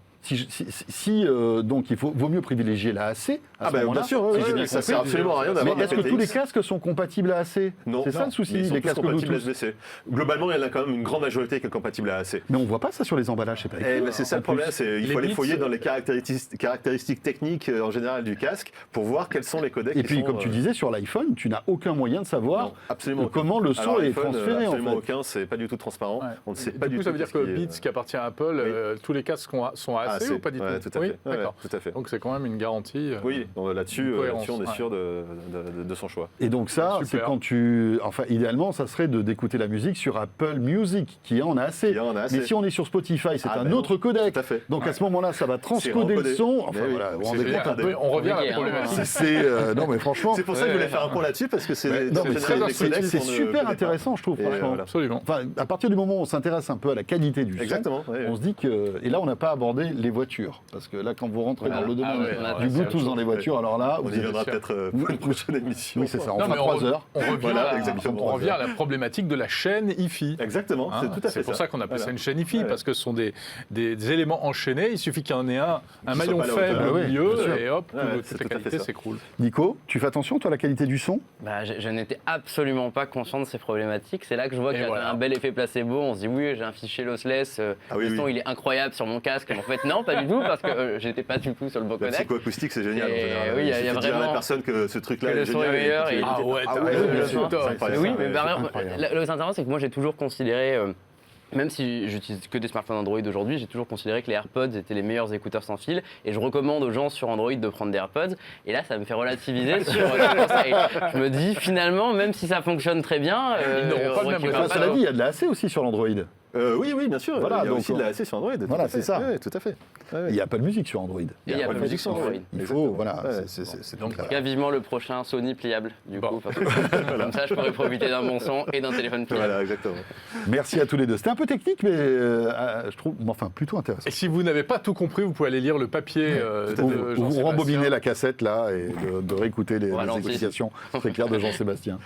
[SPEAKER 1] Donc vaut mieux privilégier l'AAC à ce moment-là.
[SPEAKER 5] bien sûr,
[SPEAKER 1] si j'ai bien
[SPEAKER 5] ça
[SPEAKER 1] compris.
[SPEAKER 5] sert absolument à rien d'avoir
[SPEAKER 1] Mais
[SPEAKER 5] un
[SPEAKER 1] est-ce que tous les
[SPEAKER 5] aptX.
[SPEAKER 1] casques sont compatibles AAC?
[SPEAKER 5] Non,
[SPEAKER 1] C'est ça le souci,
[SPEAKER 5] mais ils sont
[SPEAKER 1] les
[SPEAKER 5] tous
[SPEAKER 1] casques
[SPEAKER 5] compatibles
[SPEAKER 1] Bluetooth.
[SPEAKER 5] USB-C. Globalement, il y en a quand même une grande majorité qui est compatible à AAC.
[SPEAKER 1] Mais on voit pas ça sur les emballages, c'est pas écrit.
[SPEAKER 5] C'est ça
[SPEAKER 1] En
[SPEAKER 5] le problème,
[SPEAKER 1] plus.
[SPEAKER 5] c'est il
[SPEAKER 2] Les
[SPEAKER 5] faut aller
[SPEAKER 2] bits,
[SPEAKER 5] fouiller dans les caractéristiques techniques en général du casque pour voir quels sont les codecs
[SPEAKER 1] Et
[SPEAKER 5] qui
[SPEAKER 1] puis,
[SPEAKER 5] sont,
[SPEAKER 1] comme tu disais, sur l'iPhone, tu n'as aucun moyen de savoir
[SPEAKER 5] non, absolument aucun.
[SPEAKER 1] comment le son
[SPEAKER 5] Alors,
[SPEAKER 1] est
[SPEAKER 5] l'iPhone,
[SPEAKER 1] transféré. En
[SPEAKER 5] absolument
[SPEAKER 1] fait.
[SPEAKER 5] aucun, c'est pas du tout transparent.
[SPEAKER 2] Ouais.
[SPEAKER 5] On ne sait
[SPEAKER 2] Du
[SPEAKER 5] pas
[SPEAKER 2] coup,
[SPEAKER 5] du
[SPEAKER 2] ça
[SPEAKER 5] tout
[SPEAKER 2] veut dire
[SPEAKER 5] ce
[SPEAKER 2] que
[SPEAKER 5] qui est,
[SPEAKER 2] Beats, qui appartient à Apple, tous les casques sont AAC
[SPEAKER 5] AAC,
[SPEAKER 2] ou pas du tout?
[SPEAKER 5] ouais, tout à
[SPEAKER 2] Oui,
[SPEAKER 5] fait. Ouais,
[SPEAKER 2] d'accord.
[SPEAKER 5] tout à fait.
[SPEAKER 2] Donc c'est quand même une garantie.
[SPEAKER 5] Oui, donc là-dessus,
[SPEAKER 2] cohérence,
[SPEAKER 5] on est
[SPEAKER 2] ouais.
[SPEAKER 5] sûr de son choix.
[SPEAKER 1] Et donc ça, c'est
[SPEAKER 2] Super.
[SPEAKER 1] quand tu... Enfin, idéalement, ça serait d'écouter la musique sur Apple Music, qui est en AAC.
[SPEAKER 5] Qui est en AAC.
[SPEAKER 1] Mais si on est sur Spotify, c'est
[SPEAKER 5] Ah,
[SPEAKER 1] un
[SPEAKER 5] ben
[SPEAKER 1] autre codec.
[SPEAKER 5] Tout à fait.
[SPEAKER 1] Donc à ce moment-là, ça va transcoder le
[SPEAKER 5] encodé.
[SPEAKER 1] son. Enfin,
[SPEAKER 5] Mais oui,
[SPEAKER 1] voilà, vous vous
[SPEAKER 5] c'est
[SPEAKER 1] rendez
[SPEAKER 5] génial.
[SPEAKER 1] compte un peu.
[SPEAKER 2] On revient à la
[SPEAKER 4] Compliqué, hein.
[SPEAKER 2] problématique.
[SPEAKER 1] Non, mais franchement...
[SPEAKER 5] C'est pour ça que je voulais faire un point là-dessus parce que c'est
[SPEAKER 1] Non, mais
[SPEAKER 2] très instructif.
[SPEAKER 1] c'est super intéressant, je trouve,
[SPEAKER 5] Et
[SPEAKER 1] franchement.
[SPEAKER 5] voilà.
[SPEAKER 2] Absolument.
[SPEAKER 1] Enfin, à partir du moment où on s'intéresse un peu à la qualité du
[SPEAKER 5] Exactement.
[SPEAKER 1] son,
[SPEAKER 5] ouais.
[SPEAKER 1] on se dit que... Et là, on n'a pas abordé les voitures. Parce que là, quand vous rentrez
[SPEAKER 5] Voilà.
[SPEAKER 1] dans le domaine
[SPEAKER 2] Ah ouais,
[SPEAKER 1] du
[SPEAKER 2] c'est autre
[SPEAKER 1] Bluetooth dans les voitures, alors là,
[SPEAKER 5] On
[SPEAKER 1] vous
[SPEAKER 5] y
[SPEAKER 1] êtes...
[SPEAKER 5] viendra
[SPEAKER 2] sûr.
[SPEAKER 5] peut-être pour une prochaine émission.
[SPEAKER 1] Oui, c'est ça, on
[SPEAKER 2] Non,
[SPEAKER 1] fera
[SPEAKER 2] mais
[SPEAKER 1] 3 heures.
[SPEAKER 2] On revient,
[SPEAKER 5] Voilà,
[SPEAKER 2] à,
[SPEAKER 5] exactement.
[SPEAKER 2] on revient à la problématique de la chaîne IFI.
[SPEAKER 5] Exactement,
[SPEAKER 2] Hein,
[SPEAKER 5] c'est tout à fait
[SPEAKER 2] c'est pour ça qu'on appelle ça
[SPEAKER 5] Voilà.
[SPEAKER 2] une chaîne IFI,
[SPEAKER 5] Ouais.
[SPEAKER 2] parce que ce sont des éléments enchaînés. Il suffit qu'il y en ait un
[SPEAKER 5] Qui
[SPEAKER 2] maillon
[SPEAKER 5] soit pas à la
[SPEAKER 2] faible
[SPEAKER 5] hauteur.
[SPEAKER 2] au
[SPEAKER 1] Ah oui,
[SPEAKER 2] milieu,
[SPEAKER 1] bien sûr.
[SPEAKER 2] et hop,
[SPEAKER 5] Ouais, c'est
[SPEAKER 2] toute la
[SPEAKER 5] tout à fait
[SPEAKER 2] qualité
[SPEAKER 5] ça.
[SPEAKER 2] s'écroule.
[SPEAKER 1] Nico, tu fais attention, toi, à la qualité du son?
[SPEAKER 4] Bah, je n'étais absolument pas conscient de ces problématiques. C'est là que je vois
[SPEAKER 2] Et
[SPEAKER 4] qu'il y a
[SPEAKER 2] voilà.
[SPEAKER 4] un bel effet placebo. On se dit oui, j'ai un fichier lossless,
[SPEAKER 5] Ah oui,
[SPEAKER 4] le son
[SPEAKER 5] oui.
[SPEAKER 4] il est incroyable sur mon casque. Mais en fait non, pas du tout parce que j'étais pas du tout sur le bon
[SPEAKER 5] La
[SPEAKER 4] codec.
[SPEAKER 5] psychoacoustique, c'est génial. en
[SPEAKER 4] Et
[SPEAKER 5] général.
[SPEAKER 4] oui, il y a
[SPEAKER 5] suffit de dire à la
[SPEAKER 4] vraiment-
[SPEAKER 5] personne que ce truc-là
[SPEAKER 4] que
[SPEAKER 5] est
[SPEAKER 4] le son
[SPEAKER 5] génial.
[SPEAKER 4] est meilleur
[SPEAKER 5] et
[SPEAKER 4] et-
[SPEAKER 5] puis-
[SPEAKER 2] Ah ouais, t'as
[SPEAKER 5] ouais,
[SPEAKER 2] raison,
[SPEAKER 5] bien
[SPEAKER 2] bien
[SPEAKER 5] sûr.
[SPEAKER 2] sûr.
[SPEAKER 5] C'est
[SPEAKER 4] Mais
[SPEAKER 5] incroyable.
[SPEAKER 4] oui,
[SPEAKER 5] Ouais,
[SPEAKER 4] mais
[SPEAKER 5] c'est
[SPEAKER 4] par exemple,
[SPEAKER 1] incroyable.
[SPEAKER 4] le plus intéressant, c'est que moi j'ai toujours considéré, même si j'utilise que des smartphones Android aujourd'hui, j'ai toujours considéré que les AirPods étaient les meilleurs écouteurs sans fil. Et je recommande aux gens sur Android de prendre des AirPods. Et là, ça me fait relativiser sur ça. Et je me dis, finalement, même si ça fonctionne très bien,
[SPEAKER 2] Ils n'auront pas le même
[SPEAKER 4] récupère
[SPEAKER 2] résultat.
[SPEAKER 4] pas
[SPEAKER 1] Cela
[SPEAKER 4] le-
[SPEAKER 1] dit, il y a de la AC aussi sur l'Android.
[SPEAKER 5] Oui, bien sûr.
[SPEAKER 1] Voilà,
[SPEAKER 5] il y a
[SPEAKER 1] donc
[SPEAKER 5] aussi de la AC sur Android. tout
[SPEAKER 1] voilà,
[SPEAKER 5] à fait.
[SPEAKER 1] c'est ça.
[SPEAKER 5] Ouais, tout à fait. Ouais, ouais.
[SPEAKER 1] Il y a pas de musique sur Android.
[SPEAKER 4] Il y a pas de musique sur Android.
[SPEAKER 1] Il faut,
[SPEAKER 5] Exactement.
[SPEAKER 1] voilà,
[SPEAKER 5] Ouais,
[SPEAKER 1] c'est
[SPEAKER 2] Donc,
[SPEAKER 1] tout clair.
[SPEAKER 4] En tout cas, vivement le prochain Sony pliable, du
[SPEAKER 2] Bon.
[SPEAKER 4] coup. Parce que comme ça, je pourrais profiter d'un bon son et d'un téléphone pliable.
[SPEAKER 5] Voilà, exactement.
[SPEAKER 1] Merci à tous les deux. C'était un peu technique, mais je trouve, enfin, plutôt intéressant.
[SPEAKER 2] Et si vous n'avez pas tout compris, vous pouvez aller lire le papier de
[SPEAKER 1] Vous
[SPEAKER 2] Jean-Sébastien.
[SPEAKER 1] rembobinez la cassette là et de réécouter les
[SPEAKER 4] Voilà,
[SPEAKER 1] explications très claires de Jean-Sébastien.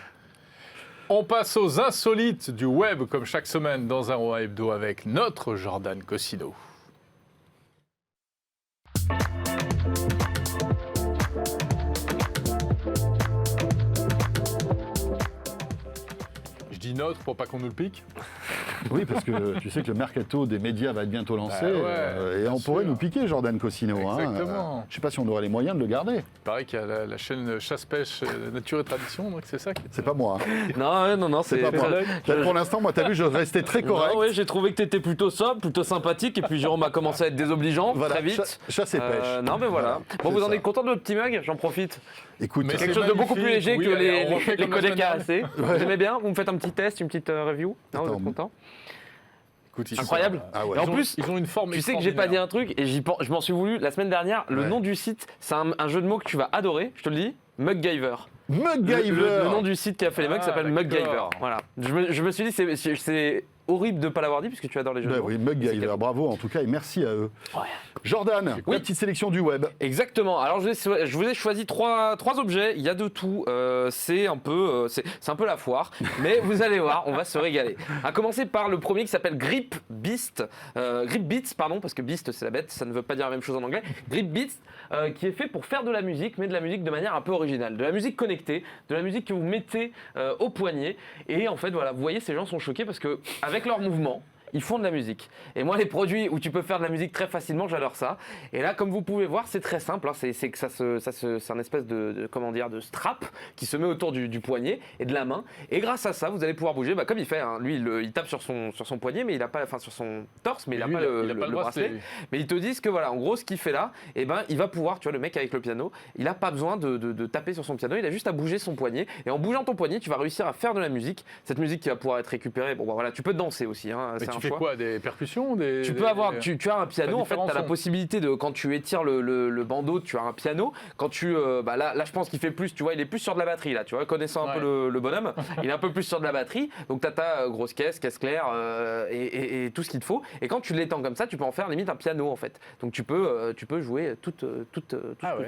[SPEAKER 2] On passe aux insolites du web, comme chaque semaine dans un Roi Hebdo avec notre Jordan Cossino. Je dis notre pour pas qu'on nous le pique.
[SPEAKER 1] Oui, parce que tu sais que le mercato des médias va être bientôt lancé
[SPEAKER 2] Bah ouais,
[SPEAKER 1] et
[SPEAKER 2] bien
[SPEAKER 1] on pourrait
[SPEAKER 2] sûr.
[SPEAKER 1] nous piquer Jordan Cossino.
[SPEAKER 2] Exactement.
[SPEAKER 1] Je ne sais pas si on aurait les moyens de le garder.
[SPEAKER 2] Il paraît qu'il y a la chaîne Chasse-Pêche Nature et Tradition, donc c'est ça qui est...
[SPEAKER 1] C'est pas moi. Hein.
[SPEAKER 6] Non,
[SPEAKER 1] C'est pas moi. Là, pour l'instant, moi, t'as vu, je restais très correct.
[SPEAKER 6] Non, ouais, j'ai trouvé que tu étais plutôt sobre, plutôt sympathique, et puis Jérôme a commencé à être désobligeant
[SPEAKER 1] Voilà,
[SPEAKER 6] très vite.
[SPEAKER 1] chasse et pêche.
[SPEAKER 6] Non, mais voilà. Bon,
[SPEAKER 1] c'est
[SPEAKER 6] vous en
[SPEAKER 1] ça.
[SPEAKER 6] êtes content de votre petit mug? J'en profite.
[SPEAKER 1] Écoute,
[SPEAKER 2] Mais
[SPEAKER 6] Quelque
[SPEAKER 2] c'est
[SPEAKER 6] chose de beaucoup plus
[SPEAKER 2] magnifique,
[SPEAKER 6] léger
[SPEAKER 2] oui,
[SPEAKER 6] que
[SPEAKER 2] allez, on refait
[SPEAKER 6] les
[SPEAKER 2] comme la
[SPEAKER 6] codecs
[SPEAKER 2] semaine
[SPEAKER 6] AAC. Vous aimez bien? Vous me faites un petit test, une petite review? Non, vous
[SPEAKER 1] Attends.
[SPEAKER 6] êtes content?
[SPEAKER 2] Écoute, ils
[SPEAKER 6] Incroyable.
[SPEAKER 2] sont-
[SPEAKER 1] Ah ouais.
[SPEAKER 6] Et en
[SPEAKER 2] Ils ont-
[SPEAKER 6] plus,
[SPEAKER 2] ils ont une forme
[SPEAKER 6] tu sais que j'ai pas dit
[SPEAKER 2] extraordinaire.
[SPEAKER 6] un truc et je m'en suis voulu la semaine dernière. Le
[SPEAKER 1] Ouais.
[SPEAKER 6] nom du site, c'est un jeu de mots que tu vas adorer, je te le dis. MacGyver.
[SPEAKER 1] MacGyver.
[SPEAKER 6] Le nom du site qui a fait les mugs
[SPEAKER 2] Ah,
[SPEAKER 6] s'appelle
[SPEAKER 2] d'accord.
[SPEAKER 6] MacGyver. Voilà. Je me suis dit, c'est horrible de ne pas l'avoir dit puisque tu adores les jeux de
[SPEAKER 1] Ben
[SPEAKER 6] mots.
[SPEAKER 1] oui, MacGyver, bravo en tout cas et merci à eux.
[SPEAKER 6] Ouais.
[SPEAKER 1] Jordan,
[SPEAKER 6] Oui.
[SPEAKER 1] la petite sélection du web.
[SPEAKER 6] Exactement. Alors je vous ai choisi trois objets. Il y a de tout. C'est un peu la foire, mais vous allez voir, on va se régaler. À commencer par le premier qui s'appelle Grip Beats, parce que Beast c'est la bête, ça ne veut pas dire la même chose en anglais. Grip Beats, qui est fait pour faire de la musique, mais de la musique de manière un peu originale, de la musique connectée, de la musique que vous mettez au poignet. Et en fait, voilà, vous voyez, ces gens sont choqués parce que avec leurs mouvements, ils font de la musique. Et moi, les produits où tu peux faire de la musique très facilement, j'adore ça. Et là, comme vous pouvez voir, c'est très simple. Hein. C'est que c'est un espèce comment dire, de strap qui se met autour du poignet et de la main. Et grâce à ça, vous allez pouvoir bouger, comme il fait. Hein. Lui, il tape sur son poignet, mais il a pas, enfin sur son torse, mais il n'a
[SPEAKER 2] Lui,
[SPEAKER 6] pas
[SPEAKER 2] il a
[SPEAKER 6] le
[SPEAKER 2] pas le bracelet. lui.
[SPEAKER 6] Mais ils te disent que voilà, en gros, ce qu'il fait là, il va pouvoir, tu vois, le mec avec le piano, il n'a pas besoin de taper sur son piano, il a juste à bouger son poignet. Et en bougeant ton poignet, tu vas réussir à faire de la musique. Cette musique qui va pouvoir être récupérée. Bon, bah, voilà, tu peux danser aussi. Hein,
[SPEAKER 2] Mais
[SPEAKER 6] c'est
[SPEAKER 2] tu
[SPEAKER 6] un
[SPEAKER 2] fais
[SPEAKER 6] choix.
[SPEAKER 2] quoi? Des percussions?
[SPEAKER 6] Tu peux avoir, tu as un piano, en fait,
[SPEAKER 2] différents
[SPEAKER 6] tu as la
[SPEAKER 2] sons.
[SPEAKER 6] possibilité de, quand tu étires le bandeau, tu as un piano. Quand tu, là, je pense qu'il fait plus, tu vois, il est plus sur de la batterie, là, tu vois, connaissant un peu le bonhomme, il est un peu plus sur de la batterie. Donc, tu as ta grosse caisse claire et tout ce qu'il te faut. Et quand tu l'étends comme ça, tu peux en faire limite un piano, en fait. Donc, tu peux jouer tout ce que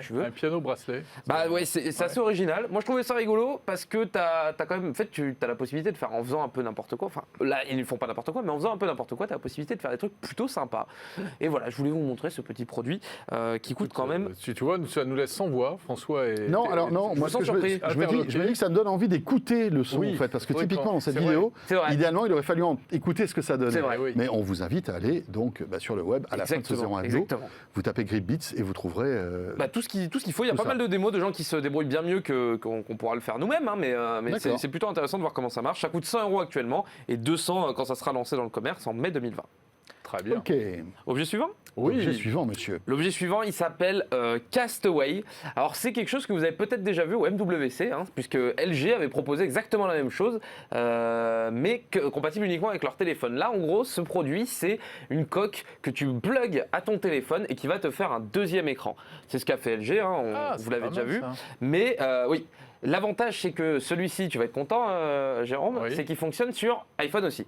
[SPEAKER 6] tu veux.
[SPEAKER 2] Un piano bracelet.
[SPEAKER 6] Bah ouais, c'est assez original. Moi, je trouvais ça rigolo parce que t'as quand même, en fait, tu as la possibilité de faire en faisant un peu n'importe quoi. Enfin, là, ils ne font pas n'importe quoi, mais en faisant un peu n'importe quoi, tu as la possibilité de faire des trucs plutôt sympas. Et voilà, je voulais vous montrer ce petit produit qui coûte quand même.
[SPEAKER 2] Si tu vois, ça nous laisse sans voix, François.
[SPEAKER 1] Non, alors non, moi
[SPEAKER 6] sens
[SPEAKER 1] ce que je me
[SPEAKER 6] surpris.
[SPEAKER 1] dis que ça me donne envie d'écouter le son
[SPEAKER 2] Oui.
[SPEAKER 1] en fait, parce que
[SPEAKER 2] Oui,
[SPEAKER 1] typiquement dans cette
[SPEAKER 2] c'est
[SPEAKER 1] vidéo,
[SPEAKER 6] C'est vrai.
[SPEAKER 1] idéalement il aurait fallu écouter ce que ça donne.
[SPEAKER 6] C'est vrai,
[SPEAKER 2] oui.
[SPEAKER 1] Mais on vous invite à aller donc sur le web à la fin de ce 01 hebdo,
[SPEAKER 6] exactement.
[SPEAKER 1] vous tapez Grip Beats et vous trouverez.
[SPEAKER 6] Tout ce qu'il faut, il y a
[SPEAKER 1] tout
[SPEAKER 6] pas
[SPEAKER 1] ça.
[SPEAKER 6] mal de démos de gens qui se débrouillent bien mieux qu'on pourra le faire nous-mêmes, hein, mais
[SPEAKER 1] D'accord.
[SPEAKER 6] c'est plutôt intéressant de voir comment ça marche. Ça coûte 100 € actuellement et 200 quand ça sera lancé dans le commerce en mai 2020.
[SPEAKER 2] Très bien.
[SPEAKER 1] Ok.
[SPEAKER 6] Objet suivant.
[SPEAKER 1] Objet suivant, monsieur.
[SPEAKER 6] L'objet suivant, il s'appelle Castaway. Alors, c'est quelque chose que vous avez peut-être déjà vu au MWC, hein, puisque LG avait proposé exactement la même chose, mais compatible uniquement avec leur téléphone. Là, en gros, ce produit, c'est une coque que tu plugues à ton téléphone et qui va te faire un deuxième écran. C'est ce qu'a fait LG, hein, vous l'avez déjà vu. Mais oui. L'avantage, c'est que celui-ci, tu vas être content, Jérôme,
[SPEAKER 2] Oui.
[SPEAKER 6] c'est qu'il fonctionne sur iPhone aussi.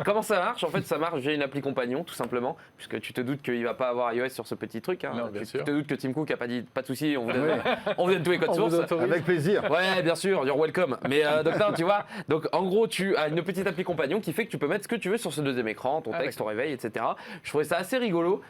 [SPEAKER 6] Comment ça marche? En fait, ça marche via une appli compagnon, tout simplement, puisque tu te doutes qu'il ne va pas avoir iOS sur ce petit truc. Hein.
[SPEAKER 2] Non, bien
[SPEAKER 6] Tu
[SPEAKER 2] sûr.
[SPEAKER 6] te doutes que Tim Cook n'a pas dit pas de souci, on vous donne tous les codes
[SPEAKER 2] On vous
[SPEAKER 6] sources.
[SPEAKER 2] autorise.
[SPEAKER 1] Avec plaisir.
[SPEAKER 6] Ouais, bien sûr, you're welcome. Mais donc, non, tu vois, donc en gros, tu as une petite appli compagnon qui fait que tu peux mettre ce que tu veux sur ce deuxième écran, ton texte, ton réveil, etc. Je trouvais ça assez rigolo,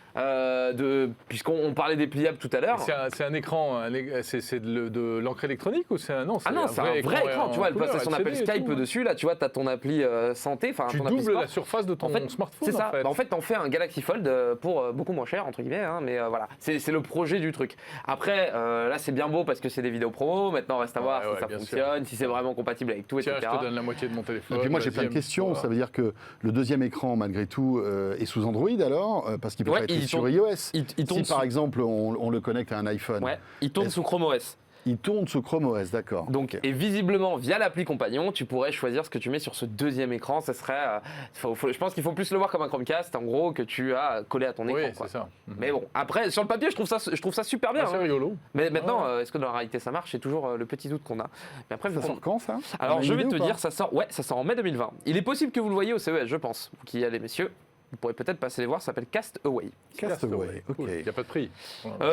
[SPEAKER 6] puisqu'on parlait des pliables tout à l'heure.
[SPEAKER 2] C'est un écran, c'est de l'encre électronique ou c'est un non?
[SPEAKER 6] Ah non, c'est un vrai écran, tu vois, elle passe son appel Skype dessus, là, tu vois, tu as ton appli santé, enfin
[SPEAKER 2] Tu
[SPEAKER 6] ton appli
[SPEAKER 2] doubles
[SPEAKER 6] sport.
[SPEAKER 2] la surface de ton smartphone.
[SPEAKER 6] C'est ça.
[SPEAKER 2] En fait.
[SPEAKER 6] En fait, t'en fais un Galaxy Fold pour beaucoup moins cher, entre guillemets, hein, mais voilà, c'est le projet du truc. Après, là, c'est bien beau parce que c'est des vidéos promo. Maintenant, reste à voir si ça
[SPEAKER 2] bien
[SPEAKER 6] fonctionne, si c'est vraiment compatible avec tout,
[SPEAKER 2] Tiens,
[SPEAKER 6] etc.
[SPEAKER 2] je te donne la moitié de mon téléphone.
[SPEAKER 1] Et puis moi j'ai plein de
[SPEAKER 2] deuxième,
[SPEAKER 1] questions.
[SPEAKER 2] voilà.
[SPEAKER 1] Ça veut dire que le deuxième écran, malgré tout, est sous Android alors parce qu'il peut
[SPEAKER 6] Ouais,
[SPEAKER 1] pas être
[SPEAKER 6] il
[SPEAKER 1] sur
[SPEAKER 6] tourne-
[SPEAKER 1] iOS.
[SPEAKER 6] il
[SPEAKER 1] Si
[SPEAKER 6] tourne
[SPEAKER 1] par
[SPEAKER 6] sous-
[SPEAKER 1] exemple on le connecte à un iPhone,
[SPEAKER 6] Ouais, il tourne
[SPEAKER 1] Est-ce-
[SPEAKER 6] sous Chrome OS.
[SPEAKER 1] il tourne sous Chrome OS, d'accord.
[SPEAKER 6] Donc,
[SPEAKER 1] Ok.
[SPEAKER 6] et visiblement, via l'appli compagnon, tu pourrais choisir ce que tu mets sur ce deuxième écran. Ça serait, je pense qu'il faut plus le voir comme un Chromecast, en gros, que tu as collé à ton écran.
[SPEAKER 2] Oui,
[SPEAKER 6] quoi.
[SPEAKER 2] c'est ça.
[SPEAKER 6] Mais bon, après, sur le papier, je trouve ça super bien.
[SPEAKER 2] C'est
[SPEAKER 6] hein.
[SPEAKER 2] rigolo.
[SPEAKER 6] Mais maintenant, est-ce que dans la réalité ça marche? C'est toujours le petit doute qu'on a. Mais après,
[SPEAKER 1] Ça
[SPEAKER 6] vu qu'on-
[SPEAKER 1] sort quand ça?
[SPEAKER 6] Alors,
[SPEAKER 1] On a
[SPEAKER 6] je
[SPEAKER 1] une
[SPEAKER 6] vais
[SPEAKER 1] idée
[SPEAKER 6] te
[SPEAKER 1] ou pas
[SPEAKER 6] dire, ça sort en mai 2020. Il est possible que vous le voyez au CES, je pense. Vous qui y allez, messieurs. Vous pourrez peut-être passer les voir, ça s'appelle Castaway.
[SPEAKER 1] Castaway, ok.
[SPEAKER 2] Il n'y a pas de prix.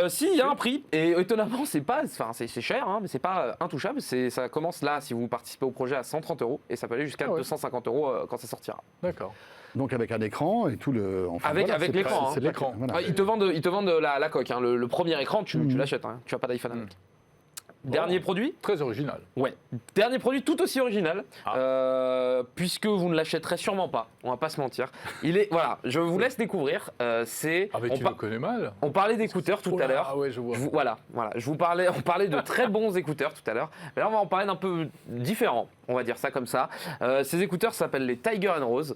[SPEAKER 6] Si, il y a un prix, et étonnamment, c'est cher, hein, mais c'est pas intouchable. Ça commence là, si vous participez au projet, à 130 €, et ça peut aller jusqu'à 250 € quand ça sortira.
[SPEAKER 2] D'accord.
[SPEAKER 1] Donc avec un écran et tout le. Enfin,
[SPEAKER 6] Avec
[SPEAKER 1] c'est
[SPEAKER 6] l'écran,
[SPEAKER 1] pas-
[SPEAKER 6] hein.
[SPEAKER 1] c'est pas-
[SPEAKER 2] L'écran.
[SPEAKER 1] voilà.
[SPEAKER 6] Ouais, ils te vendent la coque, hein, le premier écran, tu l'achètes, hein, tu n'as pas d'iPhone avec. Dernier produit.
[SPEAKER 2] Très original.
[SPEAKER 6] Ouais. Dernier produit tout aussi original, puisque vous ne l'achèterez sûrement pas. On va pas se mentir. Voilà, je vous laisse découvrir. C'est.
[SPEAKER 2] Ah, mais tu le connais mal.
[SPEAKER 6] On parlait d'écouteurs tout
[SPEAKER 2] Oh là,
[SPEAKER 6] à l'heure.
[SPEAKER 2] Ah ouais, je vois.
[SPEAKER 6] Voilà. On parlait de très bons écouteurs tout à l'heure. Mais là, on va en parler d'un peu différent. On va dire ça comme ça. Ces écouteurs s'appellent les Tiger & Rose.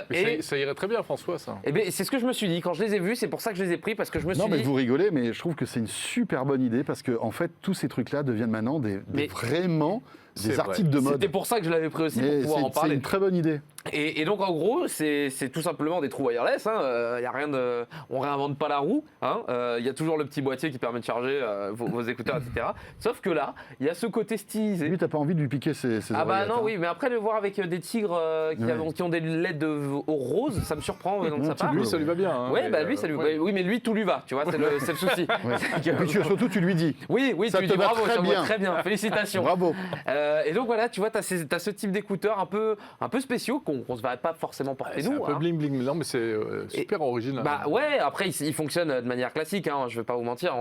[SPEAKER 2] Mais
[SPEAKER 6] Et
[SPEAKER 2] ça irait très bien, François, ça.
[SPEAKER 6] eh ben, c'est ce que je me suis dit quand je les ai vus. C'est pour ça que je les ai pris parce que je me suis
[SPEAKER 1] Non, mais
[SPEAKER 6] dit.
[SPEAKER 1] vous rigolez, mais je trouve que c'est une super bonne idée parce que en fait, tous ces trucs-là deviennent maintenant
[SPEAKER 6] Mais
[SPEAKER 1] vraiment
[SPEAKER 2] c'est
[SPEAKER 1] des
[SPEAKER 2] vrai.
[SPEAKER 1] articles de mode.
[SPEAKER 6] C'était pour ça que je l'avais pris aussi
[SPEAKER 1] Mais
[SPEAKER 6] pour pouvoir en
[SPEAKER 1] c'est
[SPEAKER 6] parler.
[SPEAKER 1] une très bonne idée.
[SPEAKER 6] Et donc en gros, c'est tout simplement des trous wireless. Y a rien de, on réinvente pas la roue. Il y a toujours le petit boîtier qui permet de charger vos écouteurs, etc. Sauf que là, il y a ce côté stylisé.
[SPEAKER 1] Lui, t'as pas envie de lui piquer ses
[SPEAKER 6] Ah bah
[SPEAKER 1] oreillettes,
[SPEAKER 6] non,
[SPEAKER 1] hein.
[SPEAKER 6] oui, mais après le voir avec des tigres qui ont des LED au rose, ça me surprend de sa part.
[SPEAKER 2] Lui, ça lui va bien. Hein,
[SPEAKER 6] Ouais,
[SPEAKER 2] mais,
[SPEAKER 6] bah lui, ça lui.
[SPEAKER 2] ouais.
[SPEAKER 6] Oui, mais lui, tout lui va. Tu vois, c'est le souci.
[SPEAKER 1] Et puis surtout, tu lui dis.
[SPEAKER 6] Oui,
[SPEAKER 1] Ça
[SPEAKER 6] tu lui
[SPEAKER 1] te
[SPEAKER 6] dis
[SPEAKER 1] va
[SPEAKER 6] bravo,
[SPEAKER 1] très
[SPEAKER 6] ça me
[SPEAKER 1] bien.
[SPEAKER 6] va très bien. Félicitations.
[SPEAKER 1] Bravo.
[SPEAKER 6] Et donc voilà, tu vois, t'as ce type d'écouteurs un peu spéciaux qu'on se verrait pas forcément porter
[SPEAKER 2] C'est
[SPEAKER 6] nous.
[SPEAKER 2] un peu bling bling, non, mais c'est super original.
[SPEAKER 6] Bah ouais, après il fonctionne de manière classique, je vais pas vous mentir,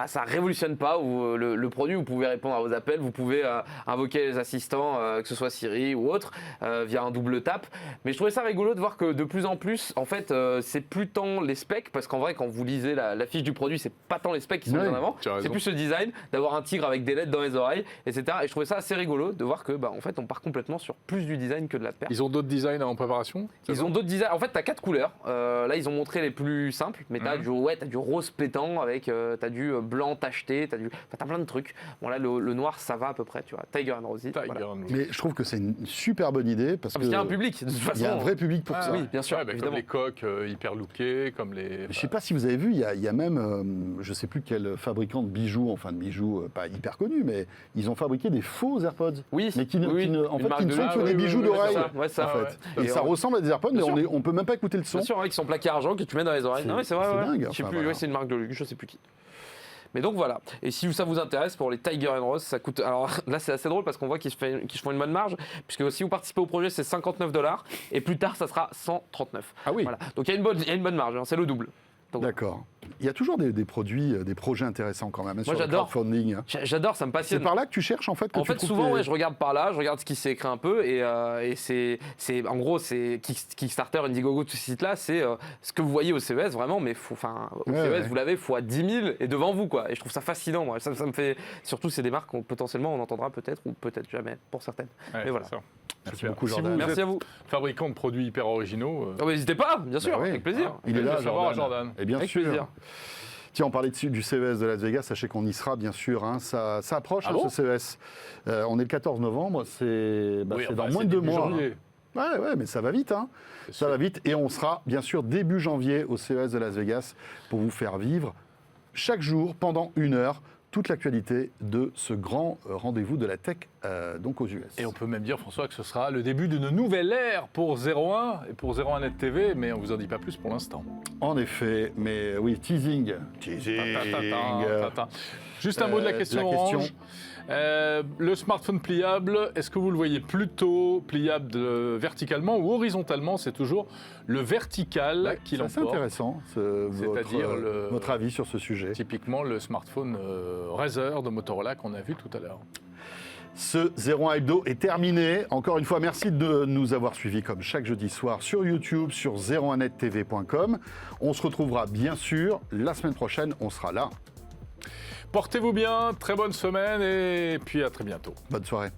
[SPEAKER 6] ça révolutionne pas le produit, vous pouvez répondre à vos appels, vous pouvez invoquer les assistants, que ce soit Siri ou autre, via un double tap. Mais je trouvais ça rigolo de voir que de plus en plus, en fait, c'est plus tant les specs, parce qu'en vrai, quand vous lisez la fiche du produit, c'est pas tant les specs qui sont mis en avant,
[SPEAKER 2] tu as raison.
[SPEAKER 6] c'est plus le design, d'avoir un tigre avec des LED dans les oreilles, etc. Et je trouvais ça assez rigolo de voir que, en fait, on part complètement sur plus du design que de la perte.
[SPEAKER 2] Ils ont d'autres designs en préparation?
[SPEAKER 6] Ils ont d'autres designs. En fait, tu as 4 couleurs. Là, ils ont montré les plus simples, mais tu as, du rose pétant, avec t'as du blanc tacheté, t'as plein de trucs. Bon, là, le noir, ça va à peu près, tu vois. Tiger and Rosy. Voilà.
[SPEAKER 1] Mais je trouve que c'est une super bonne idée parce
[SPEAKER 6] Parce qu'il y a un public, de toute façon.
[SPEAKER 1] il y a un vrai public pour ça.
[SPEAKER 6] Oui, bien sûr,
[SPEAKER 2] Ouais, comme
[SPEAKER 6] évidemment.
[SPEAKER 2] les coques hyper lookées, comme les.
[SPEAKER 1] Je sais pas si vous avez vu, il y a même, je sais plus quel fabricant de bijoux, pas hyper connu, mais ils ont fabriqué des faux AirPods.
[SPEAKER 6] Oui,
[SPEAKER 1] Mais qui ne,
[SPEAKER 6] oui,
[SPEAKER 1] qui ne- en
[SPEAKER 6] une
[SPEAKER 1] fait,
[SPEAKER 6] marque
[SPEAKER 1] qui ne
[SPEAKER 6] de
[SPEAKER 1] sont
[SPEAKER 6] luxe.
[SPEAKER 1] que
[SPEAKER 2] Ah,
[SPEAKER 1] des
[SPEAKER 2] oui,
[SPEAKER 1] bijoux
[SPEAKER 2] oui,
[SPEAKER 1] d'oreille.
[SPEAKER 6] Ouais, ça.
[SPEAKER 1] En
[SPEAKER 2] ouais.
[SPEAKER 1] fait. Et ça ressemble à des AirPods, mais
[SPEAKER 6] Bien sûr.
[SPEAKER 1] on peut même pas écouter le son.
[SPEAKER 6] Bien sûr, avec son plaqué argent que tu mets dans les oreilles.
[SPEAKER 1] C'est-
[SPEAKER 6] Non, mais c'est vrai.
[SPEAKER 1] c'est
[SPEAKER 6] ouais.
[SPEAKER 1] dingue,
[SPEAKER 6] Je sais
[SPEAKER 1] enfin,
[SPEAKER 6] plus,
[SPEAKER 1] voilà.
[SPEAKER 6] ouais, c'est une marque de luxe, je sais plus qui. Mais donc voilà. Et si ça vous intéresse pour les Tiger and Rose, ça coûte. Alors là, c'est assez drôle parce qu'on voit qu'ils se font une bonne marge, puisque si vous participez au projet, c'est $59 et plus tard, ça sera 139.
[SPEAKER 2] Ah oui.
[SPEAKER 6] Voilà. Donc il y a une bonne marge. C'est le double. Donc,
[SPEAKER 1] D'accord. Il y a toujours des produits, des projets intéressants quand même, sur le
[SPEAKER 6] j'adore.
[SPEAKER 1] crowdfunding.
[SPEAKER 6] J'adore, ça me
[SPEAKER 1] C'est
[SPEAKER 6] passionne.
[SPEAKER 1] par là que tu cherches en fait que
[SPEAKER 6] En
[SPEAKER 1] tu
[SPEAKER 6] fait,
[SPEAKER 1] trouves
[SPEAKER 6] souvent,
[SPEAKER 1] tes-
[SPEAKER 6] je regarde par là, je regarde ce qui s'est écrit un peu, et en gros, c'est Kickstarter, Indiegogo, tous ces sites-là, c'est ce que vous voyez au CES, vraiment, mais au
[SPEAKER 1] Ouais,
[SPEAKER 6] CES,
[SPEAKER 1] ouais.
[SPEAKER 6] vous l'avez fois 10 000 et devant vous, quoi. Et je trouve ça fascinant, moi. Ça me fait. Surtout, c'est des marques qu'on potentiellement on entendra peut-être ou peut-être jamais pour certaines.
[SPEAKER 2] Ouais,
[SPEAKER 6] Mais voilà.
[SPEAKER 2] c'est ça.
[SPEAKER 1] Merci
[SPEAKER 2] Super.
[SPEAKER 1] beaucoup,
[SPEAKER 2] Si
[SPEAKER 1] Jordan.
[SPEAKER 2] vous
[SPEAKER 6] Merci
[SPEAKER 2] êtes
[SPEAKER 6] à vous.
[SPEAKER 2] fabricant de produits hyper originaux,
[SPEAKER 6] Ah, n'hésitez pas, bien sûr,
[SPEAKER 1] oui.
[SPEAKER 6] avec plaisir.
[SPEAKER 1] Il est là,
[SPEAKER 2] le savoir à Jordan.
[SPEAKER 1] Et bien
[SPEAKER 6] Avec
[SPEAKER 1] sûr.
[SPEAKER 6] plaisir.
[SPEAKER 1] Tiens, on parlait du CES de Las Vegas, sachez qu'on y sera bien sûr. Ça approche,
[SPEAKER 2] Ah bon
[SPEAKER 1] ce CES. On est le 14 novembre, c'est
[SPEAKER 2] oui,
[SPEAKER 1] dans
[SPEAKER 2] enfin,
[SPEAKER 1] moins
[SPEAKER 2] c'est
[SPEAKER 1] de 2
[SPEAKER 2] début
[SPEAKER 1] mois.
[SPEAKER 2] janvier.
[SPEAKER 1] Ouais, mais ça va vite.
[SPEAKER 2] C'est
[SPEAKER 1] Ça
[SPEAKER 2] sûr.
[SPEAKER 1] va vite. Et on sera bien sûr début janvier au CES de Las Vegas pour vous faire vivre chaque jour, pendant 1 heure, toute l'actualité de ce grand rendez-vous de la tech donc aux US.
[SPEAKER 2] Et on peut même dire, François, que ce sera le début d'une nouvelle ère pour 01 et pour 01 Net TV, mais on vous en dit pas plus pour l'instant.
[SPEAKER 1] En effet, mais oui, teasing. Teasing.
[SPEAKER 2] Tintin. Juste un mot de la question orange. Le smartphone pliable, est-ce que vous le voyez plutôt pliable verticalement ou horizontalement? C'est toujours le vertical qui
[SPEAKER 1] C'est assez
[SPEAKER 2] l'emporte.
[SPEAKER 1] intéressant,
[SPEAKER 2] C'est-à-dire
[SPEAKER 1] votre avis sur ce sujet.
[SPEAKER 2] Typiquement le smartphone Razer de Motorola qu'on a vu tout à l'heure.
[SPEAKER 1] Ce 01 Hebdo est terminé. Encore une fois, merci de nous avoir suivis comme chaque jeudi soir sur YouTube, sur 01nettv.com. On se retrouvera bien sûr la semaine prochaine, on sera là.
[SPEAKER 2] Portez-vous bien, très bonne semaine et puis à très bientôt.
[SPEAKER 1] Bonne soirée.